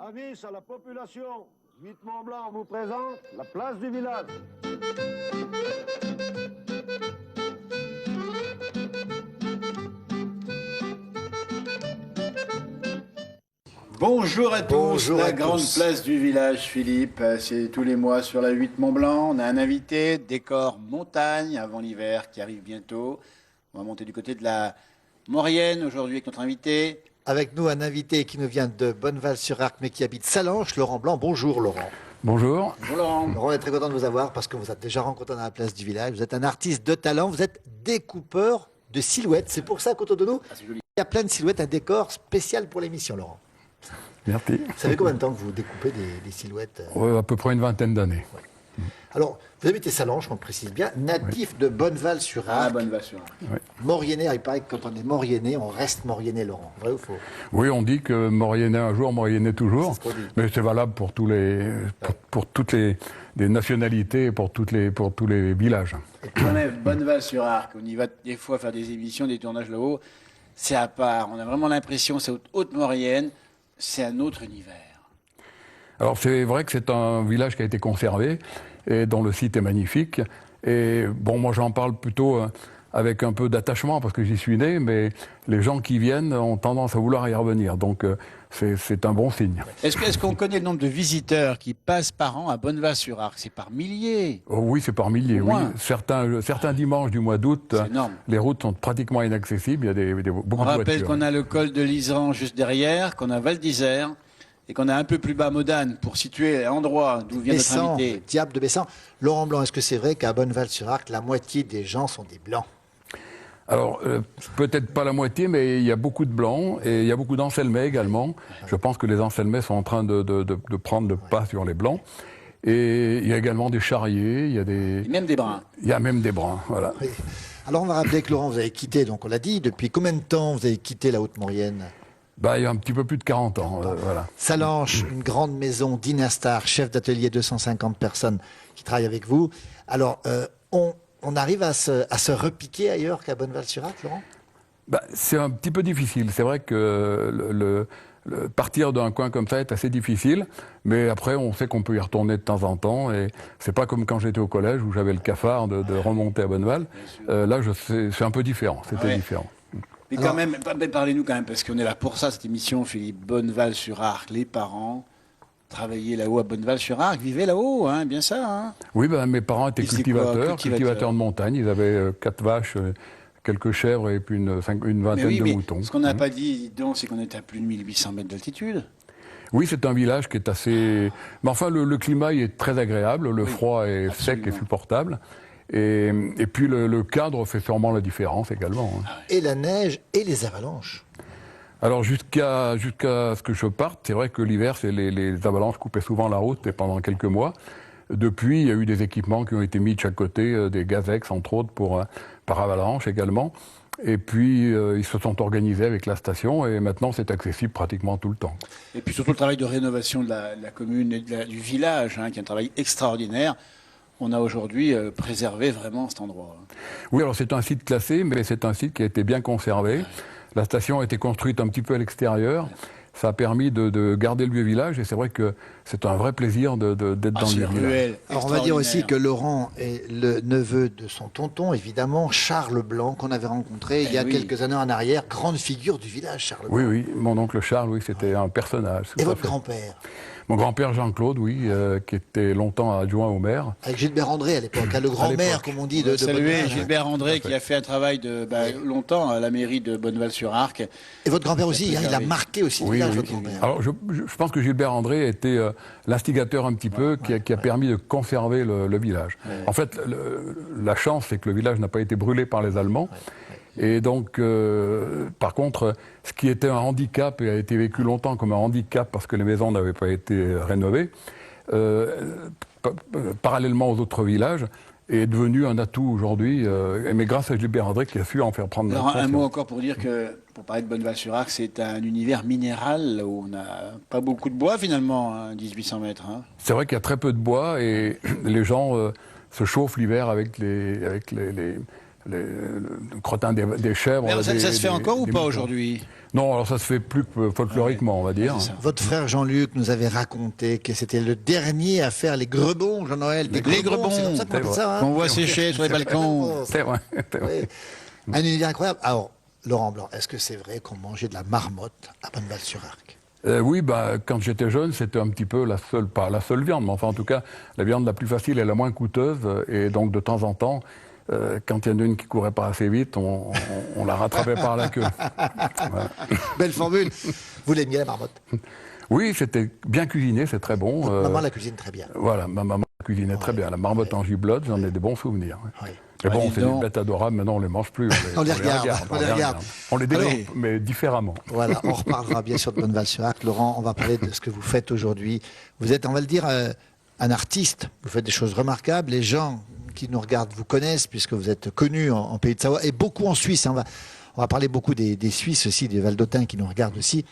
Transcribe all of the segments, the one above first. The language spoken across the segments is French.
Avis à la population, 8 Mont-Blanc vous présente la place du village. Bonjour à tous, Bonjour la à grande tous. place du village, Philippe. C'est tous les mois sur la 8 Mont-Blanc. On a un invité, décor montagne avant l'hiver qui arrive bientôt. On va monter du côté de la Maurienne aujourd'hui avec notre invité. Avec nous, un invité qui nous vient de Bonneval-sur-Arc, mais qui habite Sallanches, Laurent Blanc. Bonjour Laurent. Bonjour. Bonjour Laurent. Laurent, on est très content de vous avoir parce que vous êtes déjà rencontré dans la place du village. Vous êtes un artiste de talent, vous êtes découpeur de silhouettes. C'est pour ça qu'autour de nous, c'est joli. il y a plein de silhouettes, un décor spécial pour l'émission, Laurent. Merci. Vous savez combien de temps que vous découpez des silhouettes Ouais, à peu près une vingtaine d'années. Alors, vous habitez Sallanches, on le précise bien, natif de Bonneval-sur-Arc. Bonne vassure. Mauriennais, il paraît que quand on est Mauriennais, on reste Mauriennais, Laurent. Vrai ou faux? Oui, on dit que Mauriennais un jour, Mauriennais toujours. C'est ce qu'on dit. Mais c'est valable pour pour toutes les nationalités, et pour tous les villages. On est Bonneval-sur-Arc. On y va des fois faire des émissions, des tournages là-haut. C'est à part. On a vraiment l'impression, c'est Haute-Maurienne, c'est un autre univers. Alors c'est vrai que c'est un village qui a été conservé et dont le site est magnifique. Et bon, moi j'en parle plutôt avec un peu d'attachement parce que j'y suis né, mais les gens qui viennent ont tendance à vouloir y revenir. Donc c'est un bon signe. Est-ce qu'on connaît le nombre de visiteurs qui passent par an à Bonneval-sur-Arc? C'est par milliers. Oh oui, c'est par milliers. Au Oui. moins. Certains dimanches du mois d'août, C'est énorme. les routes sont pratiquement inaccessibles. Il y a beaucoup On de rappelle voitures. qu'on a le col de l'Iseran juste derrière, qu'on a Val d'Isère et qu'on a un peu plus bas Modane pour situer l'endroit d'où vient notre Bessan, invité. Diable de Bessan. Laurent Blanc, est-ce que c'est vrai qu'à Bonneval-sur-Arc, la moitié des gens sont des blancs? Alors, peut-être pas la moitié, mais il y a beaucoup de blancs et il y a beaucoup d'encelmets également. Je pense que les encelmets sont en train de prendre le pas sur les blancs. Et il y a également des charriers, Et même des bruns. il y a même des bruns, voilà. Oui. Alors on va rappeler que Laurent, vous avez quitté, donc on l'a dit, depuis combien de temps vous avez quitté la Haute-Maurienne? Bah, il y a un petit peu plus de 40 ans, voilà. Sallanches, une grande maison, Dynastar, chef d'atelier, 250 personnes qui travaillent avec vous. Alors, on arrive à se repiquer ailleurs qu'à Bonneval-sur-Arc, Laurent? Bah, c'est un petit peu difficile. C'est vrai que partir d'un coin comme ça est assez difficile, mais après on sait qu'on peut y retourner de temps en temps. Et c'est pas comme quand j'étais au collège où j'avais le cafard de remonter à Bonneval. Là, c'est un peu différent. C'était Ouais. différent. Mais quand même, parlez-nous quand même, parce qu'on est là pour ça, cette émission, Philippe. Bonneval-sur-Arc, les parents travaillaient là-haut à Bonneval-sur-Arc, vivaient là-haut, hein, bien ça. Hein. Oui, ben, mes parents étaient Ils faisaient quoi, cultivateurs de montagne. Ils avaient 4 vaches, quelques chèvres et puis une vingtaine de moutons. ce qu'on n'a pas dit, dis donc, c'est qu'on est à plus de 1800 mètres d'altitude. Oui, c'est un village qui est assez... Mais enfin, le climat il est très agréable. Le froid est absolument. sec et supportable. Et puis le cadre fait sûrement la différence également. Hein. Et la neige et les avalanches. Alors jusqu'à ce que je parte, c'est vrai que l'hiver, les avalanches coupaient souvent la route et pendant quelques mois. Depuis, il y a eu des équipements qui ont été mis de chaque côté, des Gazex entre autres par avalanche également. Et puis ils se sont organisés avec la station et maintenant c'est accessible pratiquement tout le temps. Et puis surtout le travail de rénovation de la commune et du village, hein, qui est un travail extraordinaire. On a aujourd'hui préservé vraiment cet endroit. Oui, alors c'est un site classé, mais c'est un site qui a été bien conservé. La station a été construite un petit peu à l'extérieur. Ça a permis de garder le vieux village et c'est vrai que c'est un vrai plaisir d'être dans le vieux village. Ruelle, Alors on va dire aussi extraordinaire. que Laurent est le neveu de son tonton, évidemment, Charles Blanc, qu'on avait rencontré il y a oui. quelques années en arrière. Grande figure du village, Charles Blanc. Oui, oui, mon oncle Charles, oui, c'était un personnage. tout Et à votre fait. grand-père? Mon grand-père Jean-Claude, oui, qui était longtemps adjoint au maire. Avec Gilbert André à l'époque, hein, le grand-mère, comme on dit, de Saluer Bonneval. Gilbert André qui a fait un travail de longtemps à la mairie de Bonneval-sur-Arc. Et votre grand-père aussi, hein, il a marqué aussi le Oui, village, oui. votre grand-père. Alors, je pense que Gilbert André a été l'instigateur un petit peu qui a permis de conserver le village. En fait, la chance, c'est que le village n'a pas été brûlé par les Allemands. Et donc, par contre, ce qui était un handicap et a été vécu longtemps comme un handicap parce que les maisons n'avaient pas été rénovées, parallèlement aux autres villages, est devenu un atout aujourd'hui, mais grâce à Gilbert André qui a su en faire prendre Alors, un conscience. mot encore pour dire que, pour parler de Bonneval-sur-Arc, c'est un univers minéral où on n'a pas beaucoup de bois finalement, hein, 1800 mètres. Hein. C'est vrai qu'il y a très peu de bois et les gens se chauffent l'hiver avec le crottin des chèvres. Mais alors, ça se fait encore ou pas aujourd'hui? Non, alors ça se fait plus folkloriquement, on va dire. Votre frère Jean-Luc nous avait raconté que c'était le dernier à faire les grebons, Jean-Noël. Les grebons, c'est comme ça qu'on appelle ça. qu'on voit sécher sur les balcons. C'est vrai. Oui. Un univers incroyable. Alors, Laurent Blanc, est-ce que c'est vrai qu'on mangeait de la marmotte à Bonneval-sur-Arc? Oui, quand j'étais jeune, c'était un petit peu pas la seule viande, mais enfin en tout cas, la viande la plus facile et la moins coûteuse. Et donc de temps en temps, quand il y en a une qui courait pas assez vite, on la rattrapait par la queue. Voilà. Belle formule. Vous l'aimiez la marmotte? Oui, c'était bien cuisiné, c'est très bon. Votre maman la cuisine très bien. Voilà, ma maman cuisinait très bien. La marmotte en giblotte, j'en ai des bons souvenirs. Oui. Mais bon, dis c'est donc. des bêtes adorables, maintenant on les mange plus. On les regarde. On les développe, Allez. mais différemment. Voilà, on reparlera bien sûr de Bonneval-sur-Arc. Laurent, on va parler de ce que vous faites aujourd'hui. Vous êtes, on va le dire, un artiste. Vous faites des choses remarquables. Les gens qui nous regardent vous connaissent puisque vous êtes connu en Pays de Savoie et beaucoup en Suisse. On va parler beaucoup des Suisses aussi, des Valdotins qui nous regardent aussi.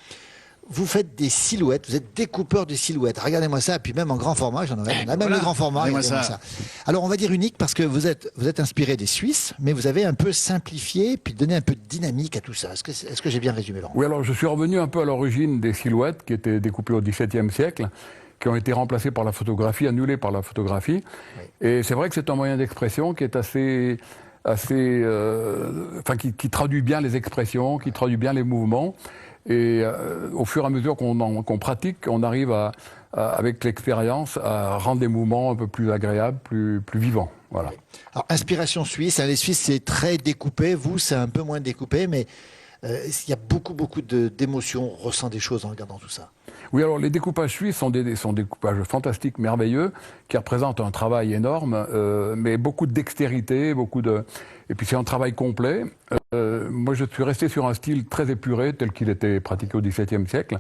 Vous faites des silhouettes, vous êtes découpeur de silhouettes. Regardez-moi ça, et puis même en grand format, j'en ai. On a même le grand format. Regardez-moi Regardez-moi ça. Alors on va dire unique parce que vous êtes inspiré des Suisses, mais vous avez un peu simplifié, puis donné un peu de dynamique à tout ça. Est-ce que j'ai bien résumé, Laurent? Oui, alors je suis revenu un peu à l'origine des silhouettes qui étaient découpées au XVIIe siècle, qui ont été remplacées par la photographie, annulées par la photographie. Oui. Et c'est vrai que c'est un moyen d'expression qui est qui traduit bien les expressions, qui traduit bien les mouvements. Et au fur et à mesure qu'on pratique, on arrive avec l'expérience à rendre des mouvements un peu plus agréables, plus vivants. Voilà. Alors, inspiration suisse, les Suisses c'est très découpé, vous c'est un peu moins découpé, mais il y a beaucoup d'émotions, on ressent des choses en regardant tout ça. Oui, alors les découpages suisses sont des découpages fantastiques, merveilleux, qui représentent un travail énorme, mais beaucoup de dextérité, et puis c'est un travail complet. Moi, je suis resté sur un style très épuré, tel qu'il était pratiqué au XVIIe siècle.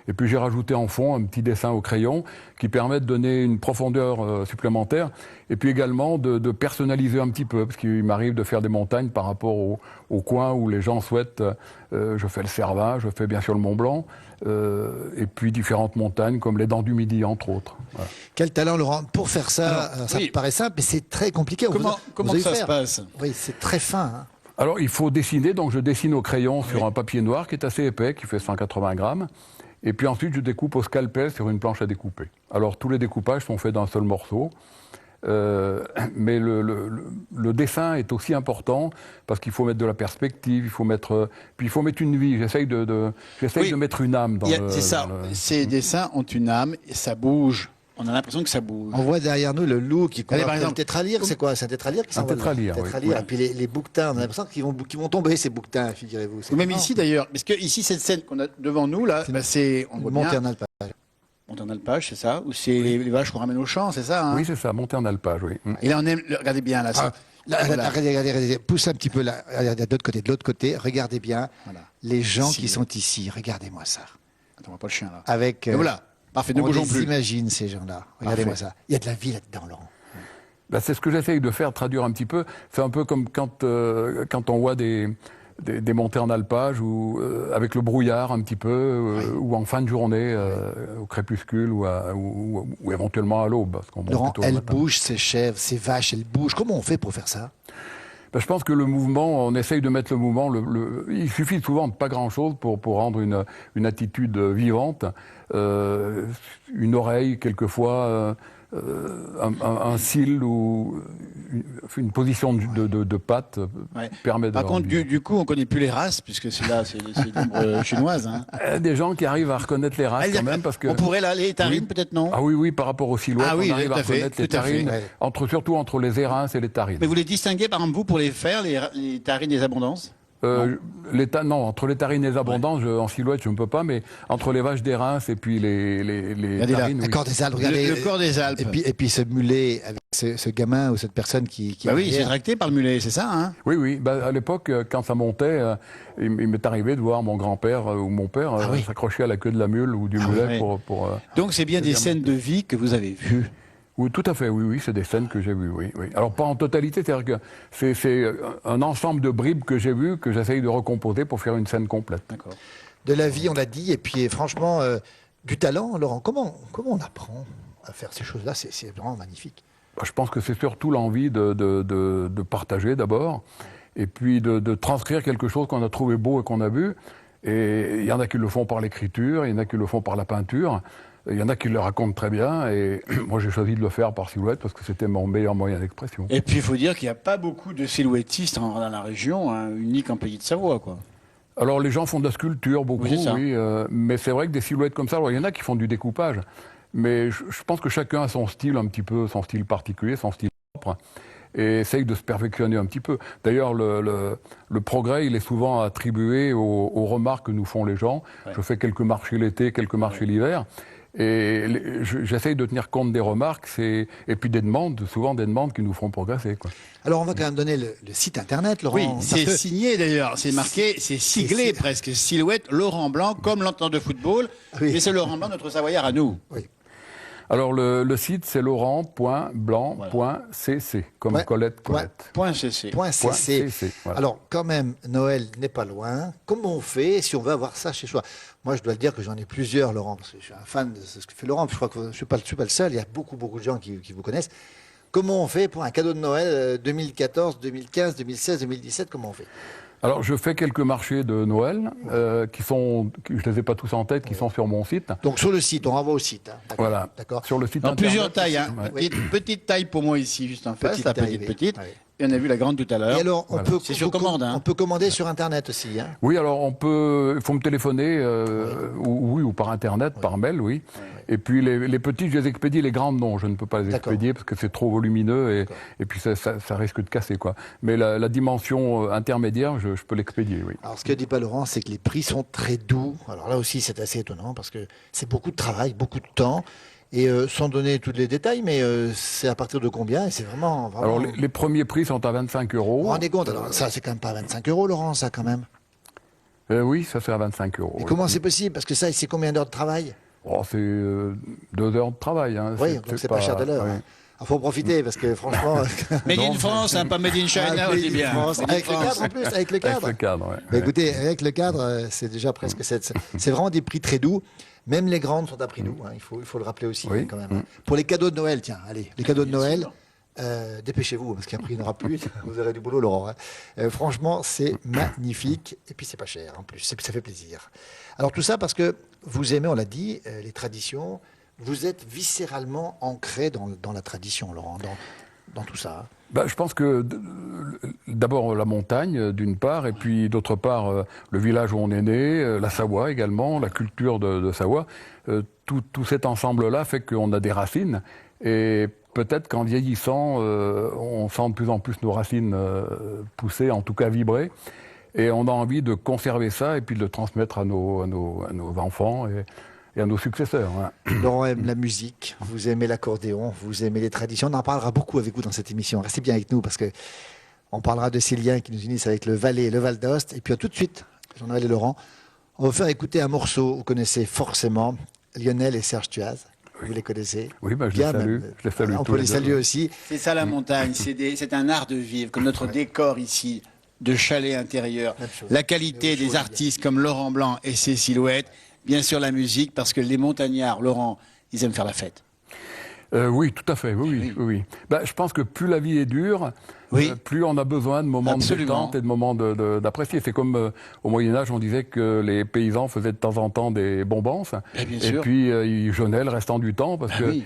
Et puis j'ai rajouté en fond un petit dessin au crayon qui permet de donner une profondeur supplémentaire et puis également de personnaliser un petit peu, parce qu'il m'arrive de faire des montagnes par rapport au coin où les gens souhaitent. Je fais le Cervin, je fais bien sûr le Mont Blanc, et puis différentes montagnes comme les Dents du Midi, entre autres. Voilà. Quel talent, Laurent, pour faire ça. Alors, ça me paraît simple, mais c'est très compliqué. Comment ça se passe? Oui, c'est très fin. Hein. Alors il faut dessiner, donc je dessine au crayon sur un papier noir qui est assez épais, qui fait 180 grammes. Et puis ensuite, je découpe au scalpel sur une planche à découper. Alors, tous les découpages sont faits d'un seul morceau. Mais le dessin est aussi important parce qu'il faut mettre de la perspective, puis il faut mettre une vie. J'essaye de mettre une âme dans c'est ça. Ces dessins ont une âme et ça bouge. On a l'impression que ça bouge. On voit derrière nous le loup qui court. Par exemple, le tétralyre, c'est quoi? C'est un tétralyre qui s'envole. Un tétralyre, oui. Et puis les bouquetins, on a l'impression qu'ils vont tomber, ces bouquetins, figurez-vous. Ou même ici d'ailleurs, parce que ici, cette scène qu'on a devant nous, là, c'est on voit bien. Monter en alpage. Monter en alpage, c'est ça? Ou c'est les vaches qu'on ramène au champ, c'est ça? Hein? Oui, c'est ça, monter en alpage, oui. Et là, regardez bien, là. Regardez, pousse un petit peu là, regardez de l'autre côté, regardez bien les gens qui sont ici, regardez-moi ça. Attends, on voit pas le chien là. Avec. Et voilà, parfait, ne on bougeons les plus. imagine ces gens-là, regardez-moi ça. Il y a de la vie là-dedans, Laurent. C'est ce que j'essaye de faire, traduire un petit peu. C'est un peu comme quand on voit des montées en alpage ou avec le brouillard un petit peu, ou en fin de journée, au crépuscule ou éventuellement à l'aube. Laurent, elles bougent, ces chèvres, ces vaches, elles bougent. Comment on fait pour faire ça? Je pense que le mouvement, on essaye de mettre le mouvement, il suffit souvent de pas grand-chose pour rendre une attitude vivante, une oreille quelquefois, un cil ou une position de patte permet de... Par contre, du coup, on connaît plus les races, puisque c'est l'ombre chinoise. Hein. Des gens qui arrivent à reconnaître les races quand même, parce que... On pourrait là, les étarines, peut-être non? Ah oui, par rapport aux silhouettes, on arrive à reconnaître les étarines, surtout entre les érins et les tarines. Mais vous les distinguez, par exemple, vous, pour les faire, les étarines des abondances? Non, entre les tarines et les abondances, en silhouette, je ne peux pas, mais entre les vaches d'Érins et puis les tarines, le corps des Alpes, regardez. Le corps des Alpes. Et puis ce mulet, avec ce gamin ou cette personne qui oui, il s'est tracté par le mulet, c'est ça, hein? Oui. À l'époque, quand ça montait, il m'est arrivé de voir mon grand-père ou mon père s'accrocher à la queue de la mule ou du mulet pour Donc c'est bien des scènes de vie que vous avez vues. Oui, tout à fait, oui, c'est des scènes que j'ai vues, oui. Alors, pas en totalité, c'est-à-dire que c'est un ensemble de bribes que j'ai vues, que j'essaye de recomposer pour faire une scène complète. D'accord. De la vie, on l'a dit, et puis franchement, du talent, Laurent, comment on apprend à faire ces choses-là? C'est vraiment magnifique. Je pense que c'est surtout l'envie de partager d'abord, et puis de transcrire quelque chose qu'on a trouvé beau et qu'on a vu. Et il y en a qui le font par l'écriture, il y en a qui le font par la peinture, il y en a qui le racontent très bien, et moi j'ai choisi de le faire par silhouette parce que c'était mon meilleur moyen d'expression. Et puis il faut dire qu'il n'y a pas beaucoup de silhouettistes dans la région, hein, unique en Pays de Savoie, quoi. Alors les gens font de la sculpture beaucoup, Oui, c'est ça. oui, mais c'est vrai que des silhouettes comme ça, alors, il y en a qui font du découpage, mais je pense que chacun a son style un petit peu, son style particulier, son style propre, et essaye de se perfectionner un petit peu. D'ailleurs, le progrès, il est souvent attribué aux remarques que nous font les gens. Ouais. Je fais quelques marchés l'été, quelques marchés l'hiver, et j'essaye de tenir compte des remarques, et puis des demandes, souvent des demandes qui nous feront progresser, quoi. Alors, on va quand même donner le site internet, Laurent. Oui, parce c'est que- signé d'ailleurs, c'est marqué, c'est siglé presque, Silhouette Laurent Blanc, comme l'entend de football, Oui. mais c'est Laurent Blanc, notre Savoyard à nous. Oui. Alors le site, c'est laurent.blanc.cc, comme Ouais. Colette. Point CC. Point CC. CC, voilà. Alors, quand même, Noël n'est pas loin. Comment on fait si on veut avoir ça chez soi? Moi, je dois le dire que j'en ai plusieurs, Laurent, parce que je suis un fan de ce que fait Laurent. Puis je crois que je ne suis pas le seul. Il y a beaucoup de gens qui vous connaissent. Comment on fait pour un cadeau de Noël 2014, 2015, 2016, 2017? Comment on fait? Alors je fais quelques marchés de Noël, je les ai pas tous en tête, qui sont sur mon site. Donc, sur le site, on renvoie au site. Hein. D'accord. Voilà, D'accord. sur le site Dans internet. plusieurs tailles, hein. Ouais. Petite taille pour moi ici, juste en face, la taille, petite. oui. Et on a vu la grande tout à l'heure. Et alors, Voilà. C'est sur commande, hein. On peut commander sur Internet aussi. Hein. Oui, alors il faut me téléphoner, ou par internet, par mail, oui. Et puis les petites, je les expédie, les grandes non, je ne peux pas les D'accord. expédier parce que c'est trop volumineux et puis ça risque de casser, quoi. Mais la dimension intermédiaire, je peux l'expédier, oui. Alors, ce que dit pas Laurent, c'est que les prix sont très doux. Alors là aussi, c'est assez étonnant parce que c'est beaucoup de travail, beaucoup de temps. Et sans donner tous les détails, mais c'est à partir de combien? Et c'est vraiment. Alors les premiers prix sont à 25 Vous euros. vous rendez compte? Alors, ça, c'est quand même pas 25 euros, Laurent, ça, quand même. Oui, ça c'est à 25 euros. Et oui. comment c'est possible? Parce que ça, c'est combien d'heures de travail? Oh, c'est 2 heures de travail. Hein. Oui, donc c'est pas cher de l'heure. oui. Hein. Il faut en profiter parce que franchement. Made in France, hein, pas Made in China, on dit bien. France, Made in avec le France. cadre en plus, avec le Avec cadre. le cadre, ouais. Bah, écoutez, avec le cadre, c'est déjà presque c'est vraiment des prix très doux. Même les grandes sont à prix doux. Hein. Il faut le rappeler aussi Oui. quand même. Pour les cadeaux de Noël, tiens, allez, les cadeaux de Noël. Dépêchez-vous parce qu'après il n'y en aura plus. Vous aurez du boulot, Laurent. Hein. Franchement, c'est magnifique et puis c'est pas cher en plus. Ça fait plaisir. Alors tout ça parce que vous aimez, on l'a dit, les traditions. Vous êtes viscéralement ancré dans la tradition, Laurent, dans tout ça. Hein. Bah, je pense que d'abord la montagne, d'une part, et puis d'autre part le village où on est né, la Savoie également, la culture de Savoie. Tout cet ensemble-là fait qu'on a des racines. Et peut-être qu'en vieillissant, on sent de plus en plus nos racines pousser, en tout cas vibrer. Et on a envie de conserver ça et puis de le transmettre à nos enfants et à nos successeurs. Hein. Laurent aime la musique, vous aimez l'accordéon, vous aimez les traditions. On en parlera beaucoup avec vous dans cette émission. Restez bien avec nous parce que on parlera de ces liens qui nous unissent avec le Valais et le Val d'Aoste. Et puis tout de suite, Jean-Noël et Laurent, on va vous faire écouter un morceau. Vous connaissez forcément Lionel et Serge Tuaz. Vous les connaissez? Oui, bah, je Bien les salue. même. Je les salue On tous peut les deux. saluer aussi. C'est ça la montagne, c'est un art de vivre, comme notre décor ici, de chalet intérieur. Même chose. La qualité Mais au chaud, des artistes comme Laurent Blanc et ses silhouettes, bien sûr la musique, parce que les montagnards, Laurent, ils aiment faire la fête. Oui, tout à fait, oui. Bah, je pense que plus la vie est dure, Oui. plus on a besoin de moments Absolument. de détente et de moments d'apprécier. C'est comme au Moyen-Âge, on disait que les paysans faisaient de temps en temps des bombances. Bien Et sûr. puis ils jeûnaient le restant du temps parce que oui.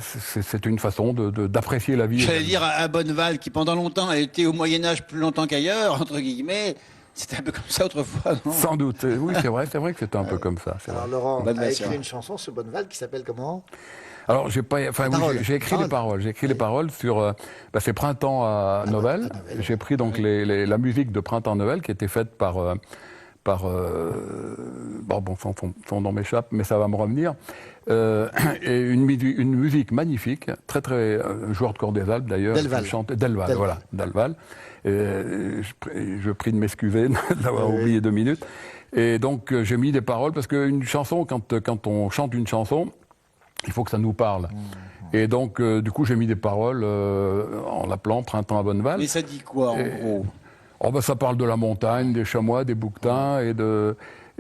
c'est une façon d'apprécier la vie. J'allais dire à Bonneval, qui pendant longtemps a été au Moyen-Âge plus longtemps qu'ailleurs, entre guillemets, c'était un peu comme ça autrefois, non? Sans doute. Oui, c'est vrai que c'était un peu comme ça. c'est vrai. Alors Laurent Bonne a version. écrit une chanson sur Bonneval qui s'appelle comment? Alors, j'ai pas, enfin, oui, Paroles. j'ai écrit les paroles. J'ai écrit les paroles sur, c'est Printemps à Noël. J'ai pris donc la musique de Printemps à Noël qui était faite par, son nom m'échappe, mais ça va me revenir. Et une musique magnifique, un joueur de corps des Alpes d'ailleurs. Delval. qui chantait- Delval, voilà, Delval. Je prie de m'excuser d'avoir oublié 2 minutes. Et donc, j'ai mis des paroles parce qu'une chanson, quand on chante une chanson, il faut que ça nous parle. Et donc, du coup, j'ai mis des paroles en l'appelant Printemps à Bonneval. Mais ça dit quoi, en gros? Oh, ben, ça parle de la montagne, des chamois, des bouquetins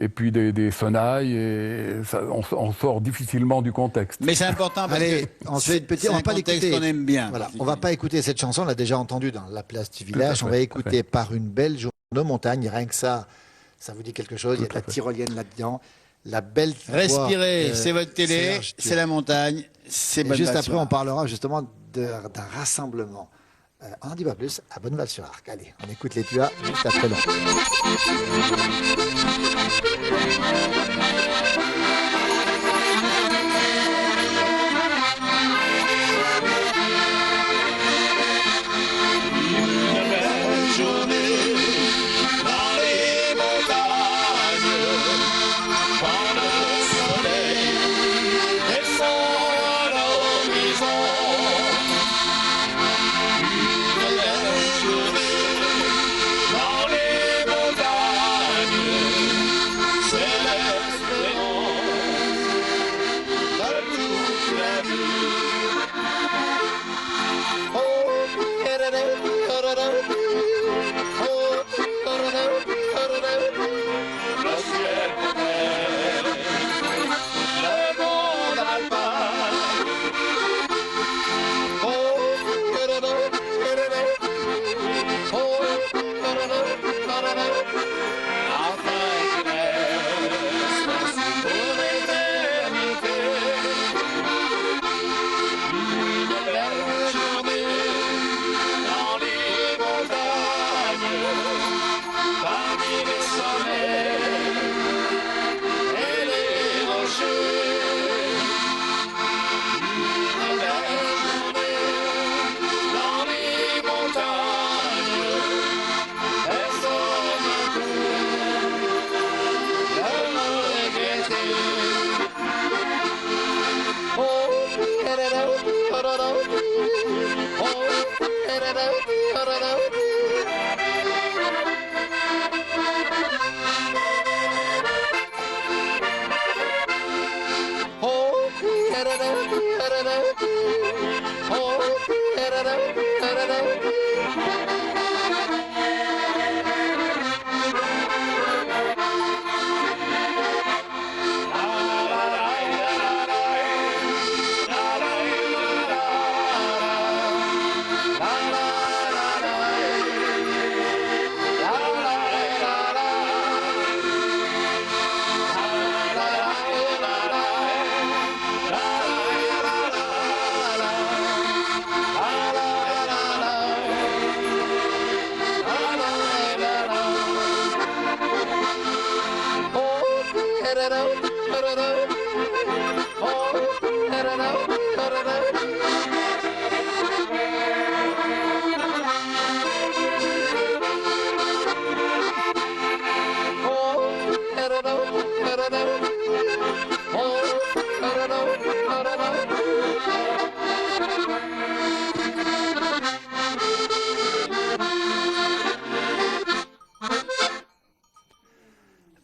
et puis des sonnailles, et on sort difficilement du contexte. Mais c'est important parce Allez, que ensuite, c'est on va un pas contexte l'écouter. qu'on aime bien. Voilà, on va pas écouter cette chanson, on l'a déjà entendue dans la place du à village. fait, On va tout à écouter fait. Par une belle journée de montagne. Rien que ça vous dit quelque chose. Il y a de Tout à la fait. tyrolienne là-dedans. La belle voix, Respirez, c'est votre télé, Serge c'est Tuat. la montagne, c'est Et Bonneval juste sur après, on Arc. parlera justement d'un rassemblement. On n'en dit pas plus à Bonneval-sur-Arc. Allez, on écoute les Tuas juste après l'entrée.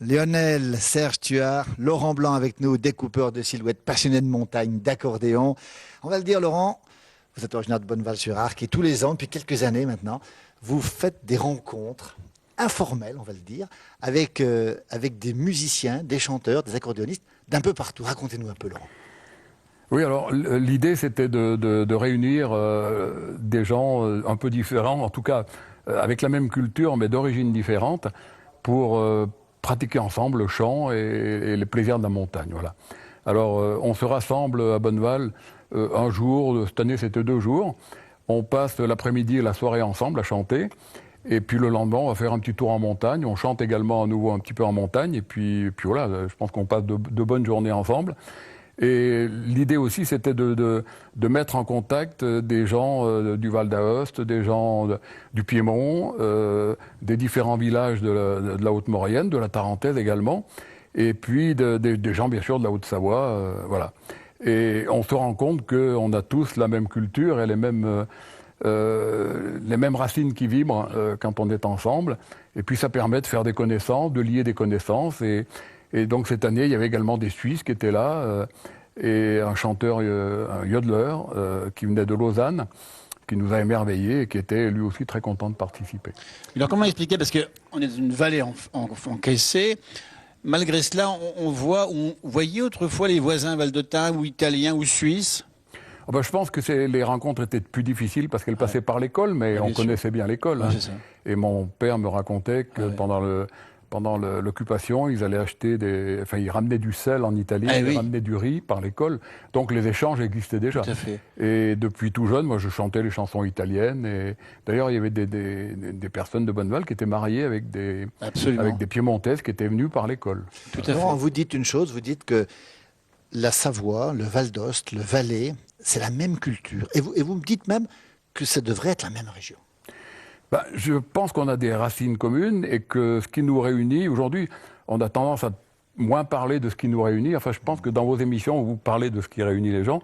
Lionel, Serge Tuat, Laurent Blanc avec nous, découpeur de silhouettes, passionné de montagne, d'accordéon. On va le dire, Laurent, vous êtes originaire de Bonneval-sur-Arc et tous les ans, depuis quelques années maintenant, vous faites des rencontres informelles, on va le dire, avec des musiciens, des chanteurs, des accordéonistes d'un peu partout. Racontez-nous un peu, Laurent. Oui, alors l'idée c'était de réunir des gens un peu différents, en tout cas avec la même culture mais d'origine différente, pour pratiquer ensemble le chant et les plaisirs de la montagne. Voilà. Alors on se rassemble à Bonneval un jour, cette année c'était 2 jours, on passe l'après-midi et la soirée ensemble à chanter, et puis le lendemain on va faire un petit tour en montagne, on chante également à nouveau un petit peu en montagne, et puis voilà, je pense qu'on passe de bonnes journées ensemble. Et l'idée aussi, c'était de mettre en contact des gens du Val d'Aoste, des gens du Piémont, des différents villages de la Haute-Maurienne, de la Tarentaise également, et puis des gens, bien sûr, de la Haute-Savoie, voilà. Et on se rend compte qu'on a tous la même culture et les mêmes racines qui vibrent quand on est ensemble. Et puis ça permet de faire des connaissances, de lier des connaissances. Et donc cette année, il y avait également des Suisses qui étaient là, et un chanteur, un yodeler, qui venait de Lausanne, qui nous a émerveillés et qui était lui aussi très content de participer. Alors comment expliquer, parce qu'on est dans une vallée encaissée, malgré cela, on voyait autrefois les voisins valdôtains ou italiens ou suisses. Ah ben, je pense que les rencontres étaient plus difficiles parce qu'elles passaient par l'école, mais on connaissait bien l'école. Ouais, Hein. c'est ça. Et mon père me racontait que pendant l'occupation, ils allaient acheter ils ramenaient du sel en Italie, ils ramenaient du riz par l'école. Donc les échanges existaient déjà. Tout à fait. Et depuis tout jeune, moi, je chantais les chansons italiennes. Et d'ailleurs, il y avait des personnes de Bonneval qui étaient mariées avec des Piémontaises qui étaient venues par l'école. Tout à fait. Vous dites une chose, vous dites que la Savoie, le Val d'Ost, le Valais, c'est la même culture. Et vous me dites même que ça devrait être la même région. Je pense qu'on a des racines communes et que ce qui nous réunit, aujourd'hui, on a tendance à moins parler de ce qui nous réunit. Enfin, je pense que dans vos émissions, vous parlez de ce qui réunit les gens.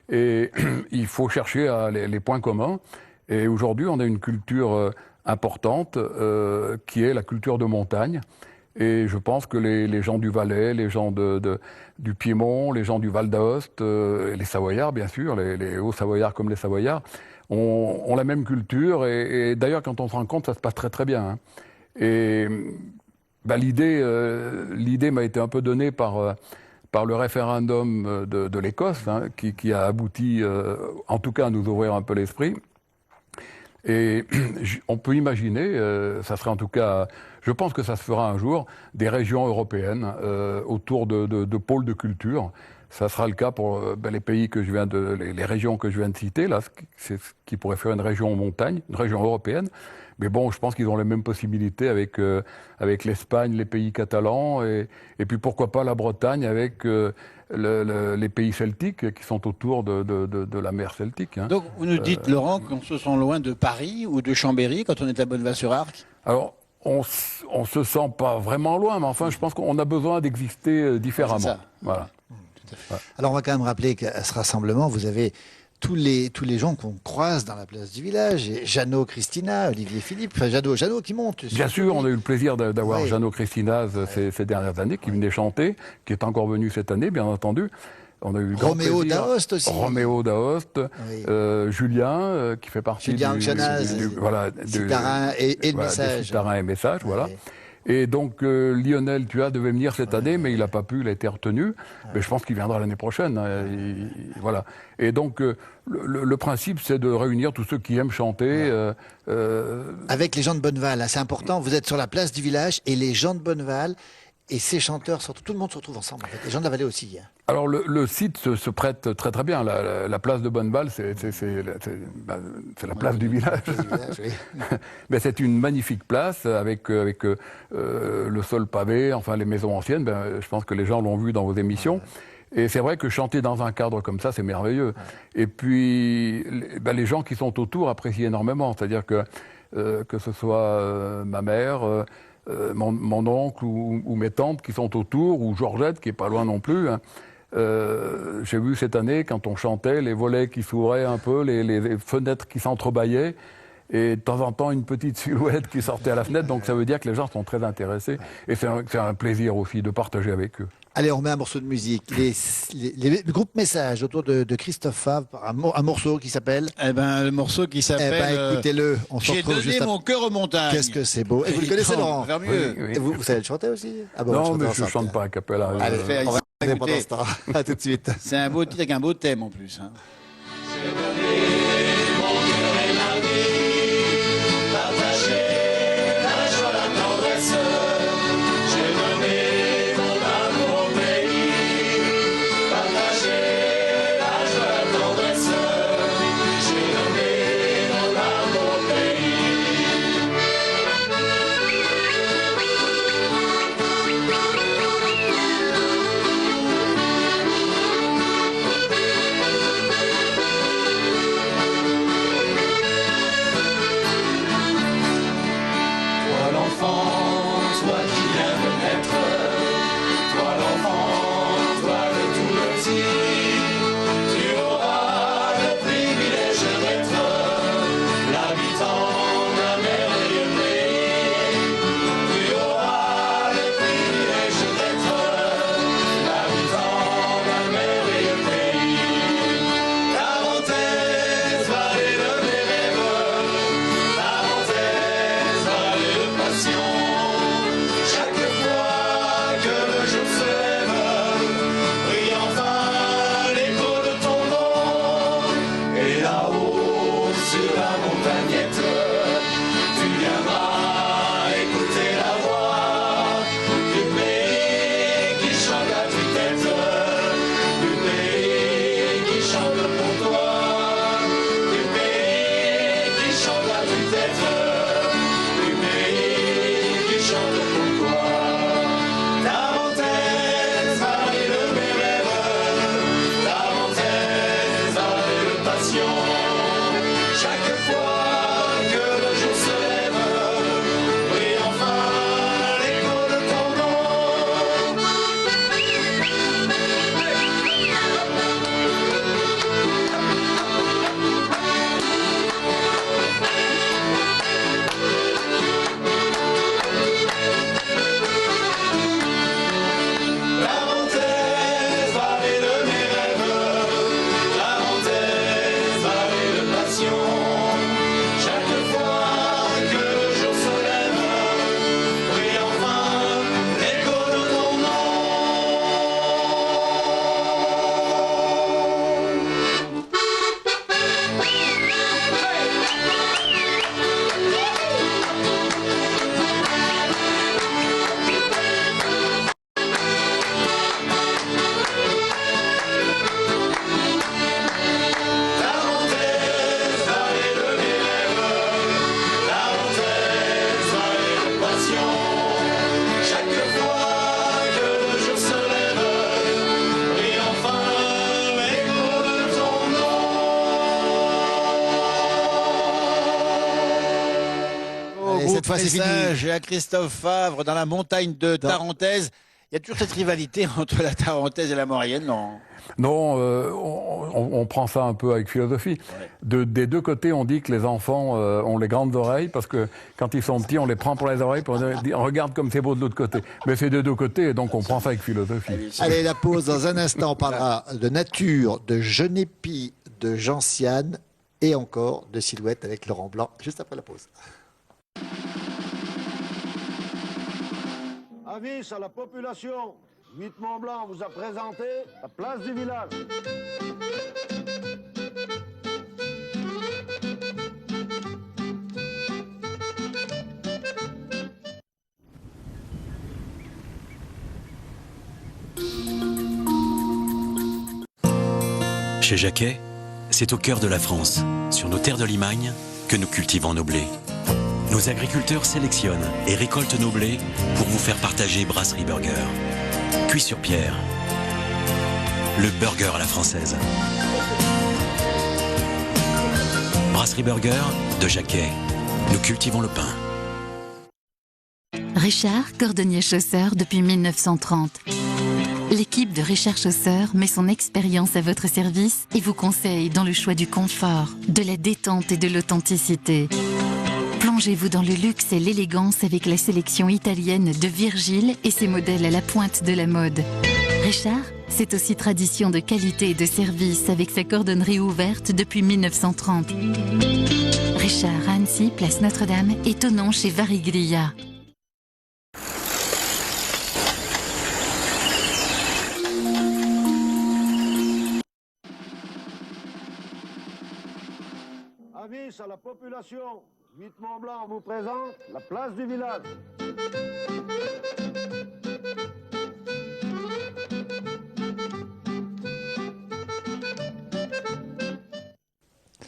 Et il faut chercher les points communs. Et aujourd'hui, on a une culture importante qui est la culture de montagne. Et je pense que les gens du Valais, les gens du Piémont, les gens du Val d'Aoste, les Savoyards, bien sûr, les Hauts-Savoyards comme les Savoyards, ont la même culture. Et d'ailleurs, quand on se rencontre, ça se passe très très bien. Hein. Et l'idée m'a été un peu donnée par le référendum de l'Écosse, hein, qui a abouti, en tout cas, à nous ouvrir un peu l'esprit. Et on peut imaginer, ça serait en tout cas, je pense que ça se fera un jour, des régions européennes autour de pôles de culture. Ça sera le cas pour les pays que les régions que je viens de citer, là, c'est ce qui pourrait faire une région montagne, une région européenne. Mais bon, je pense qu'ils ont les mêmes possibilités avec l'Espagne, les pays catalans, et puis pourquoi pas la Bretagne avec les pays celtiques qui sont autour de la mer Celtique. Hein. Donc vous nous dites, Laurent, qu'on se sent loin de Paris ou de Chambéry quand on est à Bonneval-sur-Arc? Alors, on se sent pas vraiment loin, mais enfin, je pense qu'on a besoin d'exister différemment. C'est ça. Voilà. Alors on va quand même rappeler qu'à ce rassemblement, vous avez tous les gens qu'on croise dans la place du village, et Jeannot, Christina, Olivier Philippe, enfin Jeannot qui monte. Bien sûr, on a eu le plaisir d'avoir Jeannot Christinaz ces dernières années, qui venait chanter, qui est encore venu cette année, bien entendu. On a eu le Roméo d'Aoste aussi. Roméo d'Aoste, Julien, qui fait partie Julien Citarin et le message. Citarin et message, voilà. Et donc Lionel Thuat devait venir cette année, mais il n'a pas pu, il a été retenu. Mais je pense qu'il viendra l'année prochaine. Hein, voilà. Et donc le principe, c'est de réunir tous ceux qui aiment chanter. Avec les gens de Bonneval, hein, c'est important. Vous êtes sur la place du village et les gens de Bonneval et ces chanteurs, surtout, tout le monde se retrouve ensemble. En fait. Les gens de la vallée aussi. Hein. Alors le site se prête très très bien. La place de Bonneval, c'est la place du village. Oui. Mais c'est une magnifique place avec le sol pavé, enfin les maisons anciennes. Je pense que les gens l'ont vu dans vos émissions. Et c'est vrai que chanter dans un cadre comme ça, c'est merveilleux. Et puis les gens qui sont autour apprécient énormément. C'est-à-dire que ce soit ma mère. Mon oncle ou mes tantes qui sont autour, ou Georgette qui est pas loin non plus. Hein. J'ai vu cette année, quand on chantait, les volets qui s'ouvraient un peu, les fenêtres qui s'entrebâillaient, et de temps en temps une petite silhouette qui sortait à la fenêtre. Donc ça veut dire que les gens sont très intéressés. Et c'est un plaisir aussi de partager avec eux. Allez, on met un morceau de musique. Le groupe Message autour de Christophe Favre, un morceau qui s'appelle... le morceau qui s'appelle... écoutez-le, on se J'ai retrouve donné juste mon cœur aux montagnes. Qu'est-ce que c'est beau. Et vous le connaissez, Laurent? Faire mieux. Oui. Et vous savez le chanter aussi? Non, mais je ne chante pas à cappella. Allez, on va écouter pendant écouter. ce temps. À tout de suite. C'est un beau titre avec un beau thème en plus. Hein. cette fois, c'est fini. message à Christophe Favre dans la montagne de Tarentaise. Il y a toujours cette rivalité entre la Tarentaise et la Maurienne, non? Non, on prend ça un peu avec philosophie. Des deux côtés, on dit que les enfants ont les grandes oreilles, parce que quand ils sont petits, on les prend pour les oreilles, pour dire, regarde comme c'est beau de l'autre côté. Mais c'est des deux côtés, et donc on prend ça avec philosophie. Allez, la pause. Dans un instant, on parlera de nature, de Genépi, de Gentiane et encore de Silhouette avec Laurent Blanc, juste après la pause. Avis à la population, 8 Mont-Blanc vous a présenté la place du village. Chez Jacquet, c'est au cœur de la France, sur nos terres de Limagne, que nous cultivons nos blés. Nos agriculteurs sélectionnent et récoltent nos blés pour vous faire partager Brasserie Burger. Cuit sur pierre. Le burger à la française. Brasserie Burger de Jacquet. Nous cultivons le pain. Richard, cordonnier chausseur depuis 1930. L'équipe de Richard Chausseur met son expérience à votre service et vous conseille dans le choix du confort, de la détente et de l'authenticité. Plongez-vous dans le luxe et l'élégance avec la sélection italienne de Virgile et ses modèles à la pointe de la mode. Richard, c'est aussi tradition de qualité et de service avec sa cordonnerie ouverte depuis 1930. Richard à Annecy, place Notre-Dame, étonnant chez Variglia. Avis à la population, 8 Mont-Blanc vous présente la place du village.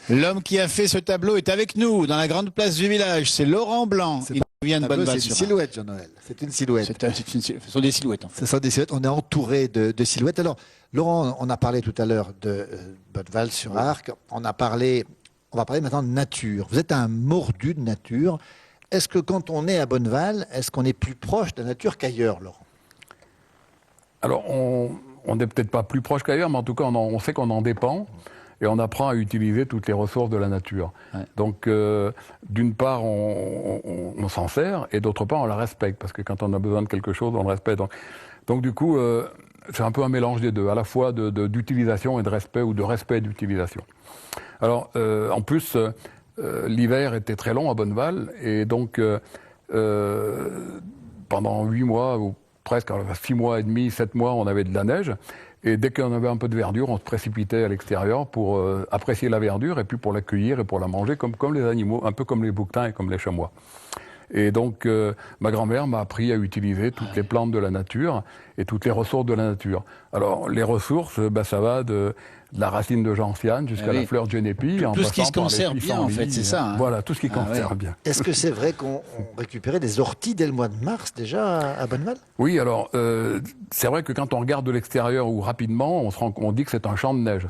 L'homme qui a fait ce tableau est avec nous dans la grande place du village. C'est Laurent Blanc. Il vient de Bonneval. C'est une silhouette, Jean-Noël. C'est une silhouette. Ce sont des silhouettes, en fait. Ce sont des silhouettes. On est entouré de silhouettes. Alors, Laurent, on a parlé tout à l'heure de Bonneval-sur-Arc. On va parler maintenant de nature. Vous êtes un mordu de nature. Est-ce que quand on est à Bonneval, est-ce qu'on est plus proche de la nature qu'ailleurs, Laurent? Alors, on n'est peut-être pas plus proche qu'ailleurs, mais en tout cas, on sait qu'on en dépend. Et on apprend à utiliser toutes les ressources de la nature. Ouais. Donc, d'une part, on s'en sert, et d'autre part, on la respecte, parce que quand on a besoin de quelque chose, on le respecte. Donc du coup, c'est un peu un mélange des deux, à la fois d'utilisation et de respect, ou de respect d'utilisation. Alors, en plus, l'hiver était très long à Bonneval, et donc, pendant 8 mois, ou presque 6 mois et demi, 7 mois, on avait de la neige. Et dès qu'on avait un peu de verdure, on se précipitait à l'extérieur pour apprécier la verdure et puis pour l'accueillir et pour la manger comme les animaux, un peu comme les bouquetins et comme les chamois. Et donc, ma grand-mère m'a appris à utiliser toutes les plantes de la nature et toutes les ressources de la nature. Alors, les ressources, ça va de la racine de gentiane jusqu'à la fleur de Genépi. Tout ce qui se conserve bien, en fait, c'est ça. Hein. Voilà, tout ce qui conserve bien. Est-ce que c'est vrai qu'on récupérait des orties dès le mois de mars, déjà, à Bonneval? Oui, alors, c'est vrai que quand on regarde de l'extérieur ou rapidement, on dit que c'est un champ de neige.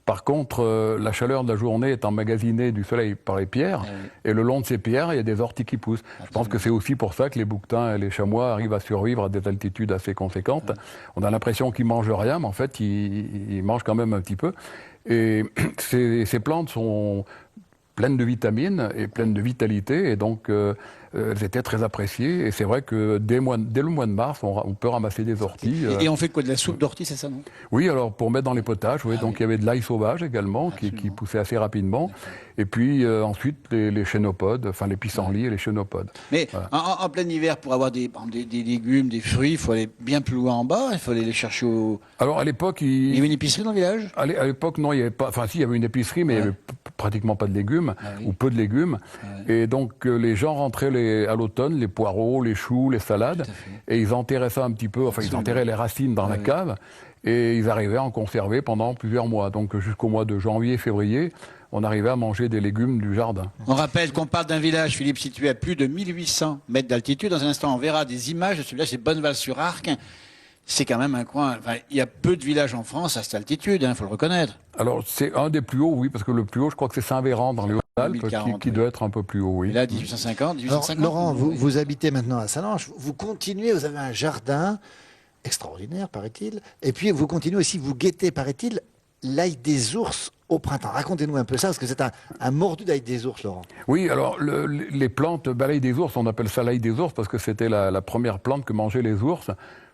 Par contre, la chaleur de la journée est emmagasinée du soleil par les pierres, et le long de ces pierres, il y a des orties qui poussent. Absolument. Je pense que c'est aussi pour ça que les bouquetins et les chamois arrivent à survivre à des altitudes assez conséquentes. On a l'impression qu'ils mangent rien, mais en fait, ils mangent quand même un petit peu. Et ces plantes sont pleines de vitamines et pleines de vitalité, et donc elles étaient très appréciées. Et c'est vrai que dès le mois de mars, on peut ramasser des orties. Et on fait quoi, de la soupe d'ortie, c'est ça, non? Oui, alors pour mettre dans les potages, oui. Donc il y avait de l'ail sauvage également, qui poussait assez rapidement. Et puis ensuite les chénopodes, enfin les pissenlits et les chénopodes. Mais voilà. en plein hiver, pour avoir des légumes, des fruits, il faut aller bien plus loin en bas, il faut aller les chercher au... Alors à l'époque... Il y avait une épicerie dans le village? À l'époque, non, il n'y avait pas... Enfin si, il y avait une épicerie, mais il n'y avait pratiquement pas de légumes, ou peu de légumes. Et donc les gens rentraient à l'automne, les poireaux, les choux, les salades, et ils enterraient ça un petit peu, enfin ils enterraient les racines dans la cave, et ils arrivaient à en conserver pendant plusieurs mois. Donc jusqu'au mois de janvier, février, on arrivait à manger des légumes du jardin. On rappelle qu'on parle d'un village, Philippe, situé à plus de 1800 mètres d'altitude. Dans un instant, on verra des images de ce village, c'est Bonneval-sur-Arc. C'est quand même un coin... Enfin, il y a peu de villages en France à cette altitude, il faut le reconnaître. Alors, c'est un des plus hauts, oui, parce que le plus haut, je crois que c'est Saint-Véran, dans les Alpes, 2040, qui oui. doit être un peu plus haut, oui. Et là, 1850, Alors, 1850. Laurent, vous habitez maintenant à Salanches. Vous continuez, vous avez un jardin extraordinaire, paraît-il. Et puis, vous continuez aussi, vous guettez, paraît-il, l'ail des ours au printemps. Racontez-nous un peu ça, parce que c'est un mordu d'ail des ours, Laurent. Oui, alors les plantes, l'ail des ours, on appelle ça l'ail des ours parce que c'était la première plante que mangeaient les ours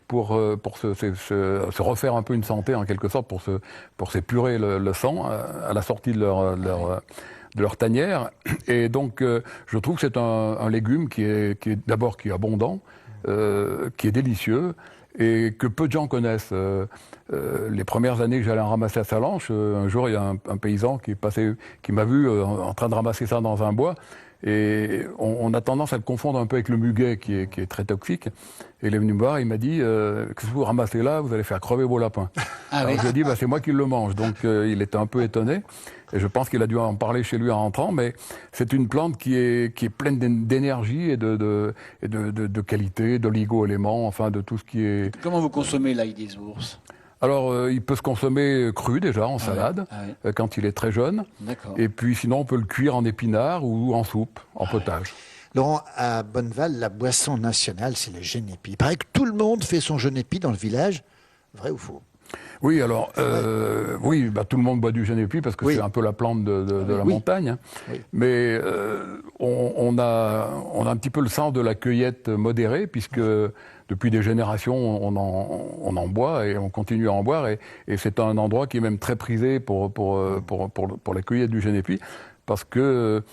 pour se refaire un peu une santé en quelque sorte, pour s'épurer le sang à la sortie de leur tanière. Et donc, je trouve que c'est un légume qui est d'abord qui est abondant, qui est délicieux et que peu de gens connaissent. Les premières années que j'allais en ramasser à Salanches, un jour, il y a un paysan qui m'a vu en train de ramasser ça dans un bois. Et on a tendance à le confondre un peu avec le muguet qui est très toxique. Et il est venu me voir, il m'a dit que si vous ramassez là, vous allez faire crever vos lapins. Alors je lui ai dit c'est moi qui le mange. Donc il était un peu étonné. Et je pense qu'il a dû en parler chez lui en rentrant. Mais c'est une plante qui est pleine d'énergie et de qualité, d'oligo-éléments, enfin de tout ce qui est. Comment vous consommez l'ail des ours? Alors, il peut se consommer cru déjà, en salade, quand il est très jeune. D'accord. Et puis sinon, on peut le cuire en épinards ou en soupe, en potage. Laurent, à Bonneval, la boisson nationale, c'est le genépi. Il paraît que tout le monde fait son genépi dans le village. Vrai ou faux? Oui, alors, oui, tout le monde boit du genépi parce que c'est un peu la plante de la montagne. Hein. Oui. Mais on a un petit peu le sens de la cueillette modérée puisque depuis des générations, on en boit et on continue à en boire. Et c'est un endroit qui est même très prisé pour la cueillette du genépi. Parce que,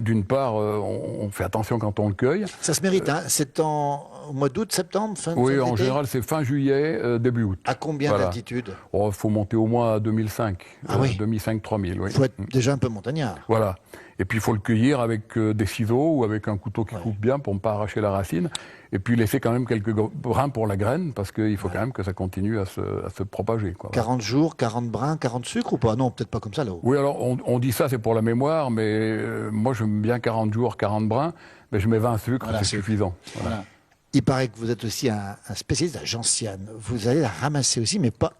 d'une part, on fait attention quand on le cueille. Ça se mérite, hein. C'est au mois d'août, septembre, fin Oui, en été général, c'est fin juillet, début août. À combien d'altitude? Il faut monter au moins à 2005. Ah oui. 2005-3000, oui. Il faut être déjà un peu montagnard. Voilà. Et puis, il faut le cueillir avec des ciseaux ou avec un couteau qui coupe bien pour ne pas arracher la racine. Et puis, laisser quand même quelques brins pour la graine, parce qu'il faut quand même que ça continue à se propager. Quoi. 40 jours, 40 brins, 40 sucres ou pas? Non, peut-être pas comme ça là-haut. Oui, alors, on dit ça, c'est pour la mémoire, mais moi, j'aime bien 40 jours, 40 brins, mais je mets 20 sucres, c'est suffisant. Voilà. Il paraît que vous êtes aussi un spécialiste de la gentiane. Vous allez la ramasser aussi, mais pas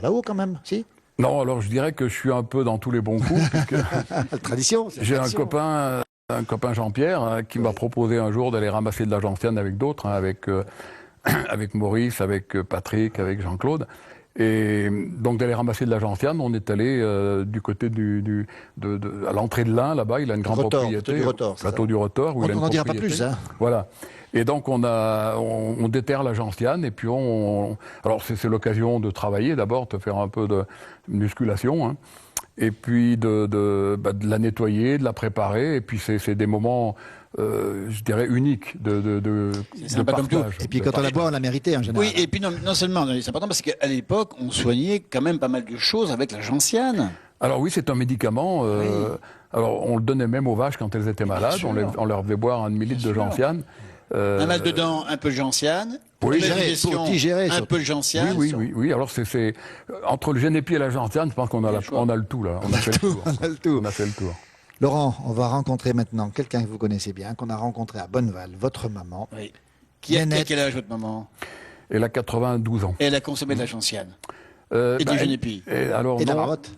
là-haut quand même, si? Non, alors je dirais que je suis un peu dans tous les bons coups, puisque La tradition. c'est la j'ai tradition. un copain Jean-Pierre qui m'a proposé un jour d'aller ramasser de la gentiane avec d'autres, avec Maurice, avec Patrick, avec Jean-Claude. Et donc d'aller ramasser de la gentiane, on est allé du côté à l'entrée de l'Ain, là-bas, il a une grande propriété. Plateau du Rotor. On n'en dira pas plus, hein. Voilà. Et donc on déterre la gentiane et puis alors c'est l'occasion de travailler d'abord, de faire un peu de musculation, hein, et puis de la nettoyer, de la préparer, et puis c'est des moments, je dirais, uniques de sympa comme partage. Et puis quand on la boit, on l'a mérité en général. Oui, et puis non seulement, c'est important parce qu'à l'époque, on soignait quand même pas mal de choses avec la gentiane. Alors oui, c'est un médicament. Alors on le donnait même aux vaches quand elles étaient malades. On leur faisait boire un demi-litre de gentiane. Un mal de dents, un peu de gentiane. Oui, pour digérer, un peu de gentiane. Oui. Alors c'est entre le genépi et la gentiane, je pense qu'on a le tout là. On a fait le tour. On a le tout. On a fait le tour. Laurent, on va rencontrer maintenant quelqu'un que vous connaissez bien, qu'on a rencontré à Bonneval, votre maman. Oui. Qui a quel âge votre maman? Elle a 92 ans. Et elle a consommé de la gentiane. Et du genépi. Et de la marotte.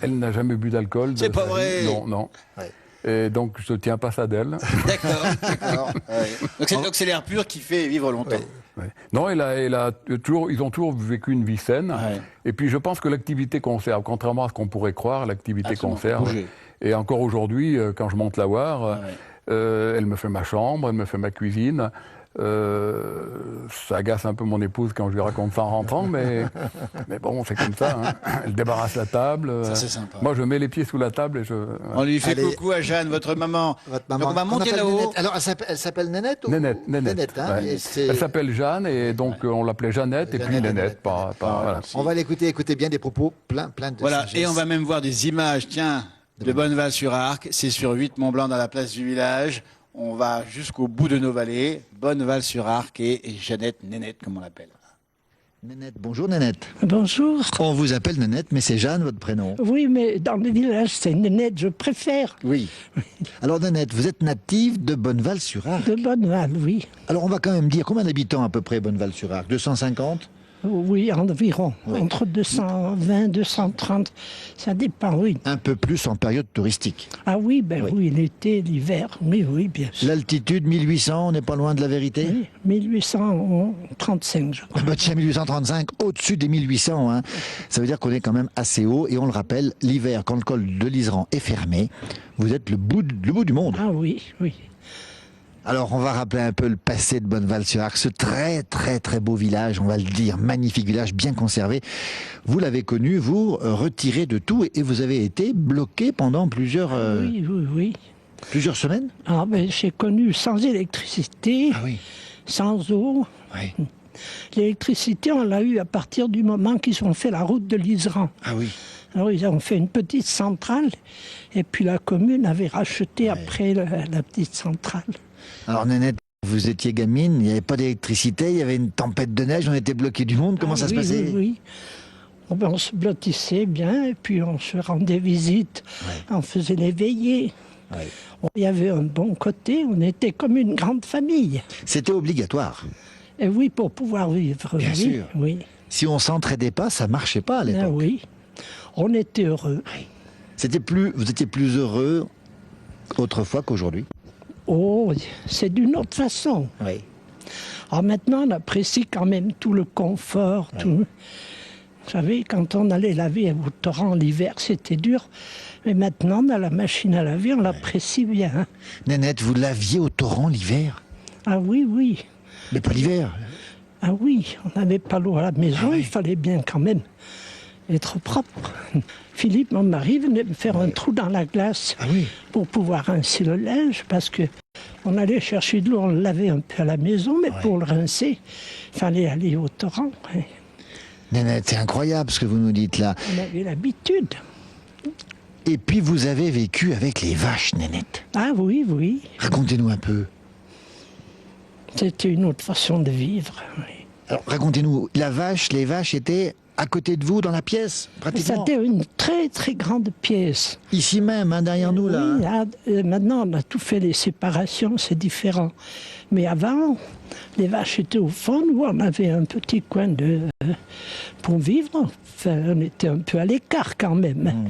Elle n'a jamais bu d'alcool. C'est pas vrai. Non. Ouais. Et donc je ne tiens pas ça d'elle. D'accord. Ouais. Donc c'est l'air pur qui fait vivre longtemps. Ouais. Non, ils ont toujours vécu une vie saine. Ouais. Et puis je pense que l'activité conserve, contrairement à ce qu'on pourrait croire, l'activité conserve. Bouger. Et encore aujourd'hui, quand je monte la voir, elle me fait ma chambre, elle me fait ma cuisine. Ça agace un peu mon épouse quand je lui raconte ça en rentrant, mais bon, c'est comme ça. Hein. Elle débarrasse la table. Ça, c'est sympa. Moi, je mets les pieds sous la table et On lui fait Allez. coucou à Jeanne, votre maman. Donc on va qu'on monter appelle là-haut. Nénette. Alors, elle s'appelle Nénette ou... Nénette. Hein, Ouais. et c'est- Elle s'appelle Jeanne et donc on l'appelait Jeannette et puis Jeannette, Nénette. Voilà. On va l'écouter, écoutez bien des propos plein de Voilà, sagesse. et on va même voir des images, tiens, de Bonneval-sur-Arc. C'est sur 8 Mont-Blanc dans la place du village. On va jusqu'au bout de nos vallées. Bonneval-sur-Arc et Jeannette, Nénette, comme on l'appelle. Nénette, bonjour Nénette. Bonjour. On vous appelle Nénette, mais c'est Jeanne votre prénom. Oui, mais dans le village, c'est Nénette, je préfère. Oui. Alors Nénette, vous êtes native de Bonneval-sur-Arc. De Bonneval, oui. Alors on va quand même dire, combien d'habitants à peu près Bonneval-sur-Arc? 250? Oui, environ. Oui. Entre 220, 230, ça dépend, oui. Un peu plus en période touristique. Ah oui, ben oui, l'été, l'hiver, oui, bien sûr. L'altitude 1800, on n'est pas loin de la vérité. Oui, 1835, je crois. Ah bah tiens, 1835, au-dessus des 1800. Hein. Ça veut dire qu'on est quand même assez haut. Et on le rappelle, l'hiver, quand le col de l'Iseran est fermé, vous êtes le bout du monde. Ah oui, oui. Alors, on va rappeler un peu le passé de Bonneval-sur-Arc, ce très, très, très beau village, on va le dire, magnifique village, bien conservé. Vous l'avez connu, vous, retiré de tout, et vous avez été bloqué pendant plusieurs Oui. semaines. Ah ben, j'ai connu sans électricité, oui. sans eau. Oui. L'électricité, on l'a eu à partir du moment qu'ils ont fait la route de l'Iseran. Ah oui. Alors, ils ont fait une petite centrale, et puis la commune avait racheté après la petite centrale. Alors, Nénette, vous étiez gamine, il n'y avait pas d'électricité, il y avait une tempête de neige, on était bloqué du monde. Comment ça se passait? Oui. Oh ben, on se blottissait bien, et puis on se rendait visite, on faisait les veillées. Ouais. Il y avait un bon côté, on était comme une grande famille. C'était obligatoire. Et oui, pour pouvoir vivre. Bien oui, sûr. Oui. Si on s'entraidait pas, ça marchait pas à l'époque. Ah oui, on était heureux. Vous étiez plus heureux autrefois qu'aujourd'hui. Oh, c'est d'une autre façon. Oui. Alors maintenant, on apprécie quand même tout le confort. Tout. Vous savez, quand on allait laver au torrent l'hiver, c'était dur. Mais maintenant, dans la machine à laver, on l'apprécie bien. Hein. Nénette, vous laviez au torrent l'hiver? Ah oui, oui. Mais pas l'hiver. Ah oui, on n'avait pas l'eau à la maison, il fallait bien quand même être propre. Philippe, mon mari, venait me faire un trou dans la glace pour pouvoir rincer le linge, parce que on allait chercher de l'eau, on le lavait un peu à la maison, mais pour le rincer, il fallait aller au torrent. Hein. Nénette, c'est incroyable ce que vous nous dites là. On avait l'habitude. Et puis vous avez vécu avec les vaches, Nénette. Ah oui, oui. Racontez-nous un peu. C'était une autre façon de vivre. Oui. Alors racontez-nous, les vaches étaient à côté de vous dans la pièce, pratiquement. C'était une très très grande pièce. Ici même, hein, derrière nous là. Oui, là, maintenant on a tout fait, les séparations, c'est différent. Mais avant, les vaches étaient au fond, où on avait un petit coin pour vivre. Enfin, on était un peu à l'écart quand même.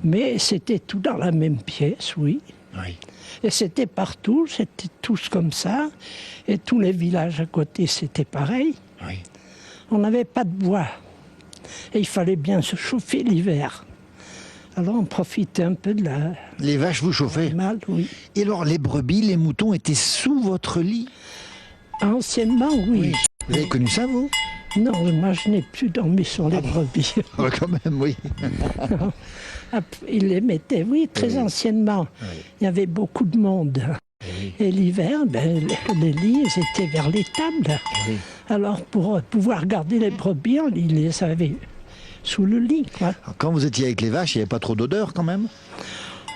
Mais c'était tout dans la même pièce, oui. Oui. Et c'était partout, c'était tous comme ça. Et tous les villages à côté, c'était pareil. Oui. On n'avait pas de bois. Et il fallait bien se chauffer l'hiver. Alors on profitait un peu de la... Les vaches vous chauffaient. Mal, oui. Et alors les brebis, les moutons étaient sous votre lit? Anciennement, oui. Vous avez connu ça, vous? Non, moi je n'ai plus dormi sur les brebis. Quand même, oui. Ils les mettaient, oui, très anciennement. Il y avait beaucoup de monde. Et l'hiver, ben, les lits ils étaient vers l'étable. Alors pour pouvoir garder les brebis, ils les avaient sous le lit. Quoi. Alors, quand vous étiez avec les vaches, il n'y avait pas trop d'odeur quand même?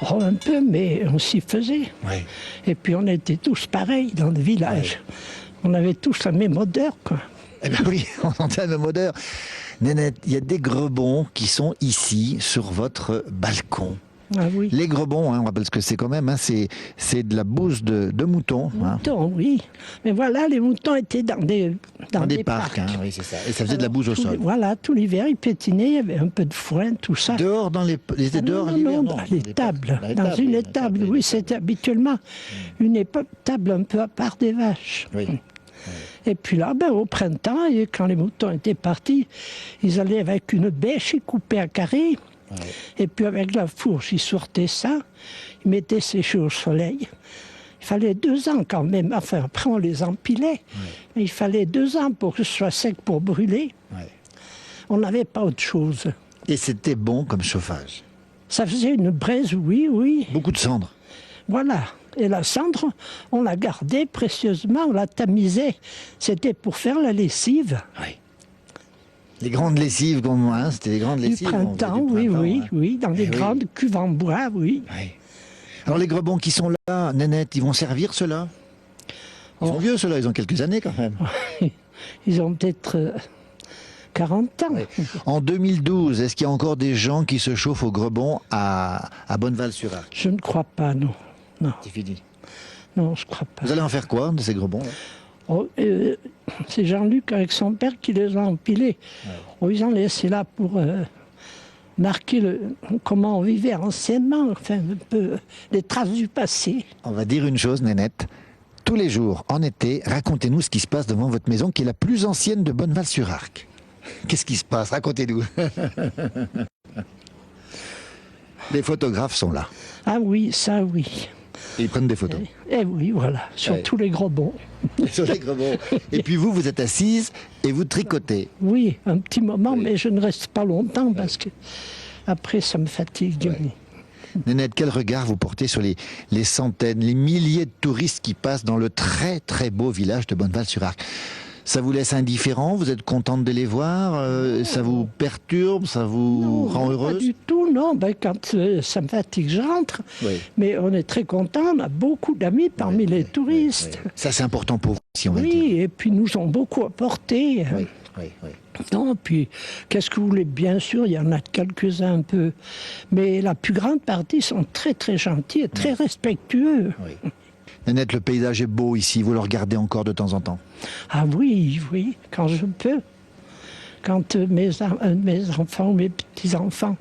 Oh, un peu, mais on s'y faisait. Oui. Et puis on était tous pareils dans le village. On avait tous la même odeur, quoi. Eh bien oui, on entend la même odeur. Nénette, il y a des grebons qui sont ici, sur votre balcon. Ah oui. Les grebons, hein, on rappelle ce que c'est quand même, hein, c'est de la bouse de mouton. Hein. Moutons, oui. Mais voilà, les moutons étaient dans des parcs. Hein, oui, c'est ça. Et ça faisait de la bouse au sol. Voilà, tout l'hiver, ils pétinaient, il y avait un peu de foin, tout ça. Dehors, ils étaient dehors l'hiver? Non, dans l'étable. Dans une étable, oui, c'était habituellement une étable un peu à part des vaches. Oui. Et puis là, ben, au printemps, et quand les moutons étaient partis, ils allaient avec une bêche, ils coupaient à carré. Et puis avec la fourche, ils sortaient ça, ils mettaient sécher au soleil. Il fallait 2 ans quand même. Enfin, après, on les empilait. Mais il fallait 2 ans pour que ce soit sec pour brûler. On n'avait pas autre chose. Et c'était bon comme chauffage? Ça faisait une braise, oui, oui. Beaucoup de cendres? Voilà. Et la cendre, on la gardait précieusement, on la tamisait. C'était pour faire la lessive. Oui. Les grandes lessives, hein, c'était les grandes lessives. Du printemps, oui, dans des grandes cuves en bois, oui. Alors les grebons qui sont là, Nénette, ils vont servir ceux-là? Ils sont vieux ceux-là, ils ont quelques années quand même. Ils ont peut-être 40 ans. En 2012, est-ce qu'il y a encore des gens qui se chauffent au grebon à Bonneval-sur-Arc? Je ne crois pas, non. Non, C'est fini. non, je ne crois pas. Vous allez en faire quoi de ces grebons là? Oh, c'est Jean-Luc avec son père qui les a empilés. Oh, ils ont laissé là pour marquer comment on vivait anciennement, enfin un peu les traces du passé. On va dire une chose, Nénette. Tous les jours, en été, racontez-nous ce qui se passe devant votre maison, qui est la plus ancienne de Bonneval-sur-Arc. Qu'est-ce qui se passe? Racontez-nous. Les photographes sont là. Ah oui, ça oui. Et ils prennent des photos. Eh oui, voilà, sur tous les gros bons. Sur les grebons. Et puis vous êtes assise et vous tricotez. Oui, un petit moment, mais je ne reste pas longtemps parce que après ça me fatigue. Nénette, quel regard vous portez sur les centaines, les milliers de touristes qui passent dans le très très beau village de Bonneval-sur-Arc? Ça vous laisse indifférent? Vous êtes contente de les voir? Ça vous perturbe? Ça vous rend heureuse? Pas du tout, non. Ben, quand ça me fatigue, je rentre. Oui. Mais on est très contents. On a beaucoup d'amis parmi les touristes. Ça, c'est important pour vous, si on va le dire. Oui, et puis nous ont beaucoup apporté. Oui, oui, oui. Non, puis qu'est-ce que vous voulez? Bien sûr, il y en a quelques-uns un peu. Mais la plus grande partie sont très très gentils et très respectueux. Oui. Nénette, le paysage est beau ici. Vous le regardez encore de temps en temps? Ah oui, oui, quand je peux. Quand mes enfants ou mes petits-enfants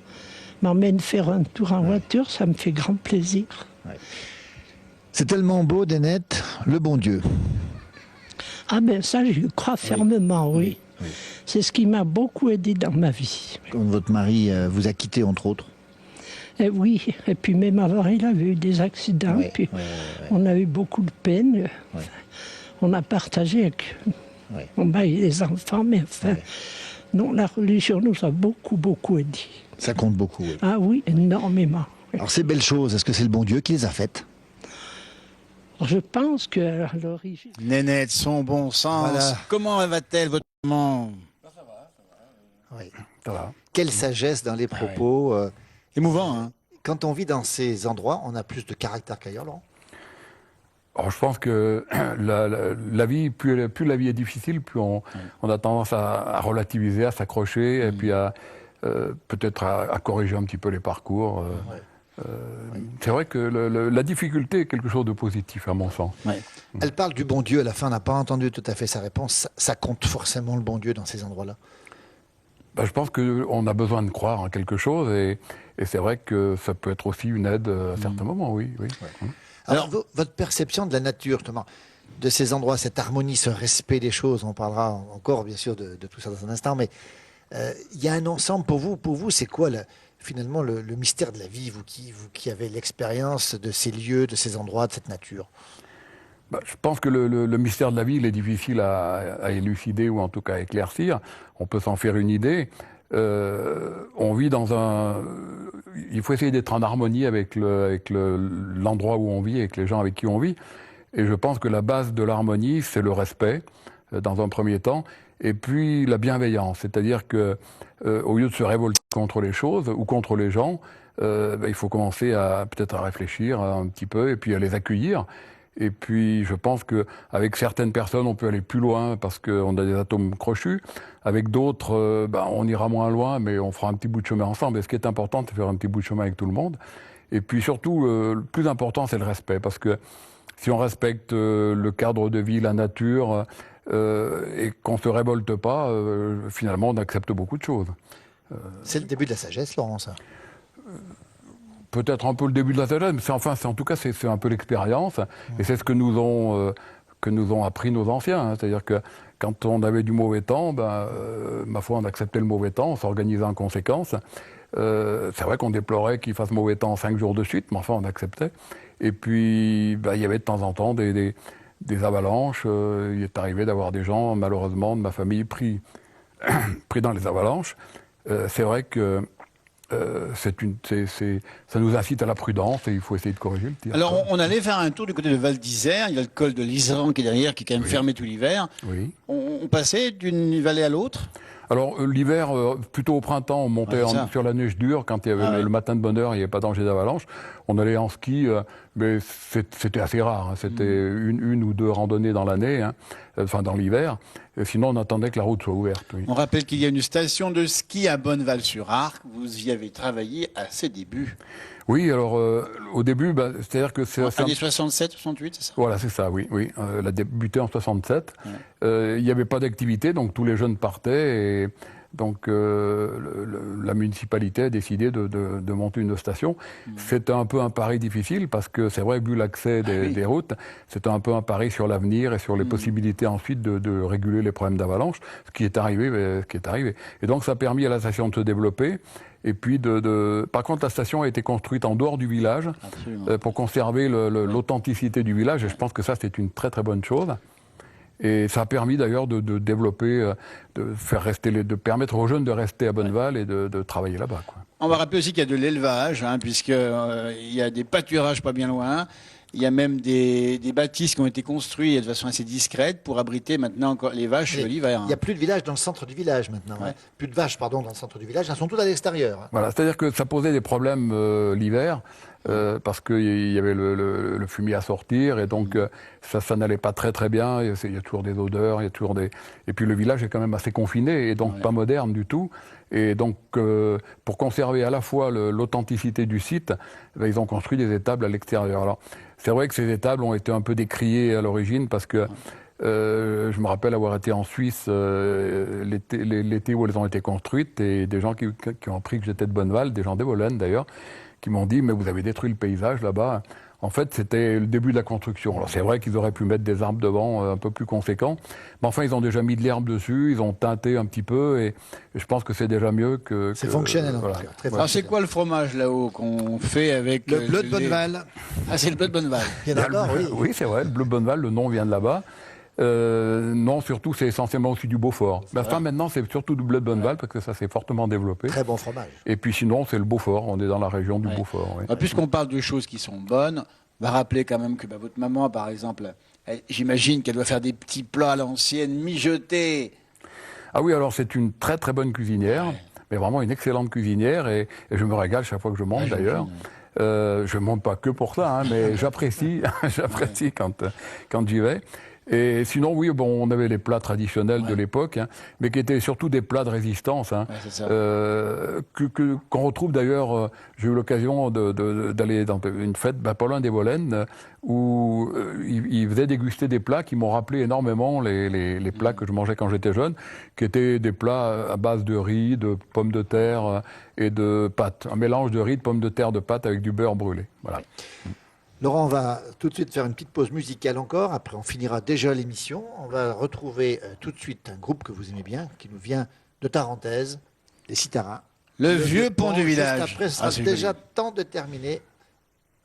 m'emmènent faire un tour en voiture, ça me fait grand plaisir. C'est tellement beau, Nénette, le bon Dieu. Ah ben ça, j'y crois fermement, oui. C'est ce qui m'a beaucoup aidé dans ma vie. Quand votre mari vous a quitté, entre autres. Et oui, et puis même avant, il avait eu des accidents, puis on a eu beaucoup de peine. On a partagé avec mon mari et les enfants, mais enfin, non, la religion nous a beaucoup, beaucoup aidés. Ça compte beaucoup. Oui. Ah oui, énormément. Alors ces belles choses, est-ce que c'est le bon Dieu qui les a faites? Je pense qu'à l'origine... Nénette, son bon sens. Voilà. Comment va-t-elle, votre maman? Oui. Ça va. Quelle sagesse dans les propos. Émouvant, hein? Quand on vit dans ces endroits, on a plus de caractère qu'ailleurs, Laurent? Alors, je pense que la vie, plus la vie est difficile, plus on a tendance à relativiser, à s'accrocher, et puis à peut-être à corriger un petit peu les parcours. C'est vrai que la difficulté est quelque chose de positif, à mon sens. Elle parle du bon Dieu, à la fin, on n'a pas entendu tout à fait sa réponse. Ça compte forcément le bon Dieu dans ces endroits-là? Ben, je pense qu'on a besoin de croire en quelque chose, et c'est vrai que ça peut être aussi une aide à certains moments, oui. Alors, votre perception de la nature, justement, de ces endroits, cette harmonie, ce respect des choses, on parlera encore, bien sûr, de tout ça dans un instant, mais il y a un ensemble pour vous. Pour vous, c'est quoi, finalement, le mystère de la vie, vous qui avez l'expérience de ces lieux, de ces endroits, de cette nature? Ben, je pense que le mystère de la vie, il est difficile à élucider ou en tout cas à éclaircir. On peut s'en faire une idée. On vit il faut essayer d'être en harmonie avec l'endroit où on vit, avec les gens avec qui on vit. Et je pense que la base de l'harmonie, c'est le respect, dans un premier temps, et puis la bienveillance. C'est-à-dire que, au lieu de se révolter contre les choses ou contre les gens, il faut commencer peut-être à réfléchir un petit peu et puis à les accueillir. Et puis, je pense qu'avec certaines personnes, on peut aller plus loin parce qu'on a des atomes crochus. Avec d'autres, on ira moins loin, mais on fera un petit bout de chemin ensemble. Et ce qui est important, c'est de faire un petit bout de chemin avec tout le monde. Et puis surtout, le plus important, c'est le respect. Parce que si on respecte le cadre de vie, la nature, et qu'on ne se révolte pas, finalement, on accepte beaucoup de choses. C'est le début de la sagesse, Laurent, ça? Peut-être un peu le début de la sagesse, mais en tout cas, c'est un peu l'expérience. Et c'est ce que nous ont appris nos anciens. Hein. C'est-à-dire que quand on avait du mauvais temps, ma foi, on acceptait le mauvais temps, on s'organisait en conséquence. C'est vrai qu'on déplorait qu'il fasse mauvais temps 5 jours de suite, mais enfin, on acceptait. Et puis, il y avait de temps en temps des avalanches. Il est arrivé d'avoir des gens, malheureusement, de ma famille, pris dans les avalanches. C'est vrai que ça nous incite à la prudence et il faut essayer de corriger le tir. Alors, on allait faire un tour du côté de Val d'Isère. Il y a le col de l'Iseran qui est derrière, qui est quand même fermé tout l'hiver. Oui. On passait d'une vallée à l'autre. Alors, l'hiver, plutôt au printemps, on montait sur la neige dure. Quand il y avait le matin de bonne heure, il n'y avait pas danger d'avalanche. On allait en ski, mais c'était assez rare. Hein. C'était une ou deux randonnées dans l'année, dans l'hiver. Sinon, on attendait que la route soit ouverte. Oui. On rappelle qu'il y a une station de ski à Bonneval-sur-Arc. Vous y avez travaillé à ses débuts. Oui, alors au début, c'est-à-dire que c'est... Années 67, 68, c'est ça? Voilà, c'est ça, oui. Elle a débuté en 67. Il n'y avait pas d'activité, donc tous les jeunes partaient. Et donc la municipalité a décidé de monter une station. C'était un peu un pari difficile parce que c'est vrai, vu l'accès des routes, c'était un peu un pari sur l'avenir et sur les possibilités ensuite de réguler les problèmes d'avalanche, ce qui est arrivé. Et donc ça a permis à la station de se développer. Et puis par contre, la station a été construite en dehors du village pour conserver l'authenticité du village. Et je pense que ça, c'est une très très bonne chose. Et ça a permis d'ailleurs de développer, de permettre aux jeunes de rester à Bonneval et de travailler là-bas, quoi. On va rappeler aussi qu'il y a de l'élevage, puisqu'il y a des pâturages pas bien loin. Il y a même des bâtisses qui ont été construites de façon assez discrète pour abriter maintenant encore les vaches l'hiver. Il n'y a plus de village dans le centre du village maintenant. Plus de vaches, pardon, dans le centre du village. Elles sont toutes à l'extérieur. Voilà, c'est-à-dire que ça posait des problèmes l'hiver. Parce qu'il y avait le fumier à sortir et donc ça n'allait pas très très bien. Il y a toujours des odeurs, il y a toujours des... Et puis le village est quand même assez confiné et donc pas moderne du tout. Et donc pour conserver à la fois l'authenticité du site, ils ont construit des étables à l'extérieur. Alors c'est vrai que ces étables ont été un peu décriées à l'origine parce que je me rappelle avoir été en Suisse l'été où elles ont été construites et des gens qui ont appris que j'étais de Bonneval, des gens d'Evolen d'ailleurs, qui m'ont dit « mais vous avez détruit le paysage là-bas ». En fait, c'était le début de la construction. Alors c'est vrai qu'ils auraient pu mettre des arbres devant un peu plus conséquents, mais enfin ils ont déjà mis de l'herbe dessus, ils ont teinté un petit peu et je pense que c'est déjà mieux que... C'est fonctionnel. Voilà. Alors c'est quoi le fromage là-haut qu'on fait avec... Le bleu de Bonneval. Ah, c'est le bleu de Bonneval. Il y en a encore, oui. Oui, c'est vrai, le bleu de Bonneval, le nom vient de là-bas. Non, surtout, c'est essentiellement aussi du Beaufort. Enfin, maintenant, c'est surtout du bleu de Bonneval parce que ça s'est fortement développé. Très bon fromage. Et puis sinon, c'est le Beaufort. On est dans la région du Beaufort. Oui. Puisqu'on parle de choses qui sont bonnes, on va rappeler quand même que votre maman, par exemple, j'imagine qu'elle doit faire des petits plats à l'ancienne, mijotés. Ah oui, alors c'est une très très bonne cuisinière, mais vraiment une excellente cuisinière et je me régale chaque fois que je monte d'ailleurs. Je monte pas que pour ça, mais j'apprécie quand j'y vais. Et sinon, oui, bon, on avait les plats traditionnels de l'époque, mais qui étaient surtout des plats de résistance, qu'on retrouve d'ailleurs. J'ai eu l'occasion d'aller dans une fête pas loin d'Evolen, où ils faisaient déguster des plats qui m'ont rappelé énormément les plats que je mangeais quand j'étais jeune, qui étaient des plats à base de riz, de pommes de terre et de pâtes. Un mélange de riz, de pommes de terre, de pâtes avec du beurre brûlé. Voilà. Laurent, on va tout de suite faire une petite pause musicale encore. Après, on finira déjà l'émission. On va retrouver tout de suite un groupe que vous aimez bien, qui nous vient de Tarentaise, les Citarins. Le vieux pont du village. Juste après, ce sera déjà temps de terminer.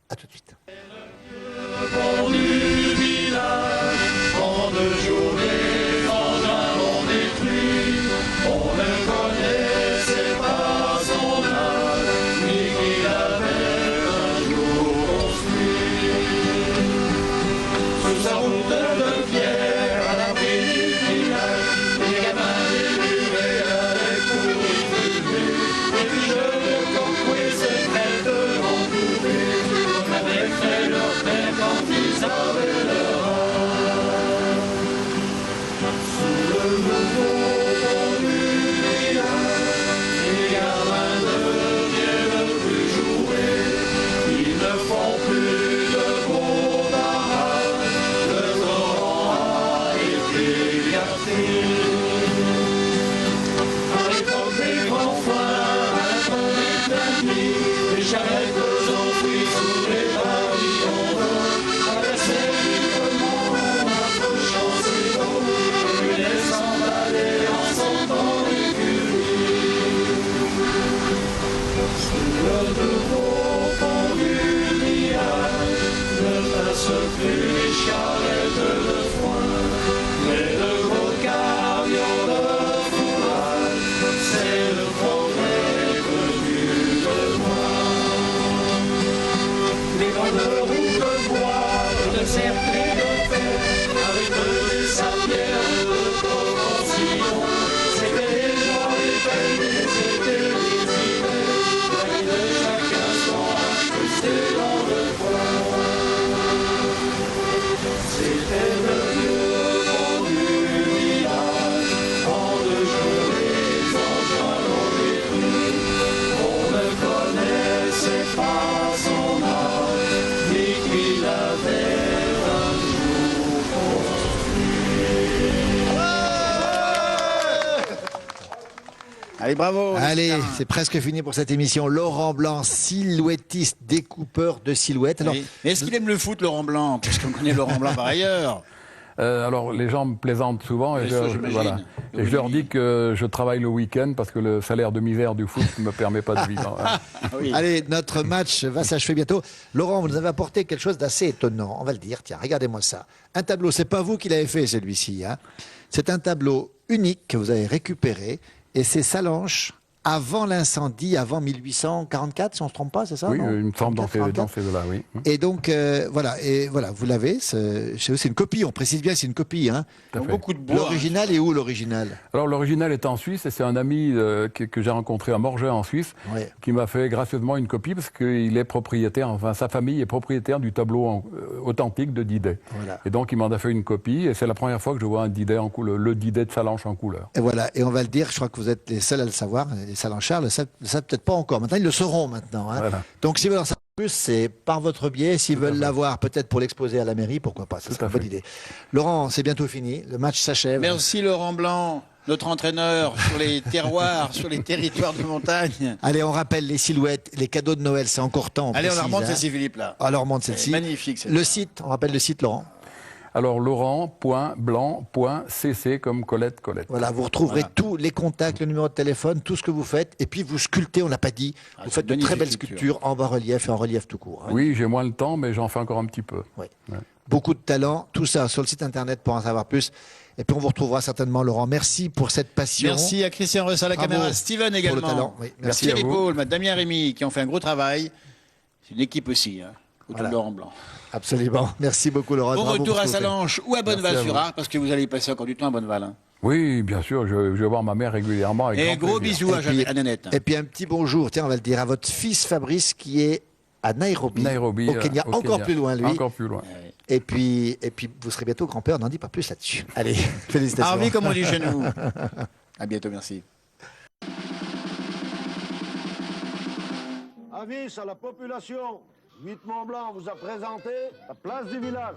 À tout de suite. Le pont du village, en 2 journées, en un monde détruit, on ne connaissait pas son âge, ni qu'il avait un jour construit. Sous sa route de pierre, à l'abri du village, les gamins délurés avec pour y fumer, et puis jeunes comme coués se mettent en coupé, comme avaient fait leur père quand ils avaient leur âge. Sous le nouveau pont du village, les gamins deviennent plus joués, ils ne font plus de beaux barrages, le torrent a été gâté. À l'époque des grands foins, à la tombée de la nuit, les charrettes enfouies sous les pavillons d'or traversaient librement approchant ses dos, et lui laissant baler en sentant l'écurie. Sous le nouveau pont du village ne passent plus les charrettes de foin, mais de gros carrions de fourrage, c'est le progrès venu de loin. Allez, bravo. Allez, Oscar. c'est presque fini pour cette émission. Laurent Blanc, silhouettiste, découpeur de silhouettes. Alors, Oui. Mais est-ce qu'il aime le foot, Laurent Blanc? Parce qu'on connaît Laurent Blanc par ailleurs. Alors, les gens me plaisantent souvent et, Mais ça, j'imagine. Et je leur dis que je travaille le week-end parce que le salaire de misère du foot ne me permet pas de vivre. Oui. allez, notre match va s'achever bientôt. Laurent, vous nous avez apporté quelque chose d'assez étonnant. On va le dire. Tiens, regardez-moi ça. Un tableau, c'est pas vous qui l'avez fait, celui-ci. Hein. C'est un tableau unique que vous avez récupéré. Et c'est Salanches avant l'incendie, avant 1844, si on ne se trompe pas, c'est ça? Oui, non il me semble dans 44. ces eaux-là, oui. Et donc, voilà, vous l'avez. C'est une copie, on précise bien, c'est une copie. Hein. Tout à fait. Beaucoup de bois. L'original est où, l'original? Alors l'original est en Suisse et c'est un ami que j'ai rencontré à Morges en Suisse Ouais. qui m'a fait gracieusement une copie parce qu'il est propriétaire, enfin sa famille est propriétaire du tableau authentique de Didet. Voilà. Et donc il m'en a fait une copie et c'est la première fois que je vois un Didet en couleur, le Didet de Salanches en couleur. Et voilà, et on va le dire, je crois que vous êtes les seuls à le savoir, les Salanchards le savent peut-être pas encore. Maintenant, ils le sauront maintenant. Hein. Voilà. Donc, si vous veulent en savoir plus, c'est par votre biais. S'ils veulent l'avoir, peut-être pour l'exposer à la mairie, pourquoi pas. C'est Tout à une bonne fait. idée. Laurent, c'est bientôt fini. Le match s'achève. Merci Laurent Blanc, notre entraîneur sur les terroirs, sur les territoires de montagne. Allez, on rappelle les silhouettes, les cadeaux de Noël, c'est encore temps. Allez, on la précise, remonte hein. celle-ci, Philippe, là. Alors, on remonte celle-ci. Magnifique, celle-là. Le site, on rappelle le site, Laurent. Alors laurent.blanc.cc comme Colette. Voilà, vous retrouverez Voilà. tous les contacts, le numéro de téléphone, tout ce que vous faites. Et puis, vous sculptez, on l'a pas dit. Ah, Vous c'est faites de une très magnifique belles sculptures en bas-relief et en relief tout court. hein. Oui, j'ai moins le temps, mais j'en fais encore un petit peu. Oui. Beaucoup de talent, tout ça sur le site internet pour en savoir plus. Et puis on vous retrouvera certainement, Laurent. Merci pour cette passion. Merci à Christian Ress à la Bravo caméra, Steven pour également. le talent. Oui, merci Thierry à vous. Paul, Damien Rémy qui ont fait un gros travail. C'est une équipe aussi, hein, autour Voilà. de Laurent Blanc. Absolument. Merci beaucoup, Laurent. Bon Bravo retour pour à ce que vous faites. Salanches ou à Merci à Bonneval-sur-Arc parce que vous allez y passer encore du temps à Bonneval. Hein. Oui, bien sûr, je vais voir ma mère régulièrement. Avec Et grand gros plaisir. bisous à, Et puis- à Nanette. Et puis un petit bonjour, tiens, on va le dire, à votre fils Fabrice qui est à Nairobi, Nairobi, au Kenya, au encore Kenya. plus loin, lui. Encore plus loin. Et puis vous serez bientôt grand-père, n'en dis pas plus là-dessus. Allez, félicitations. Harvey, comme on dit chez nous. À bientôt, merci. Avis à la population, 8 Mont-Blanc vous a présenté la place du village.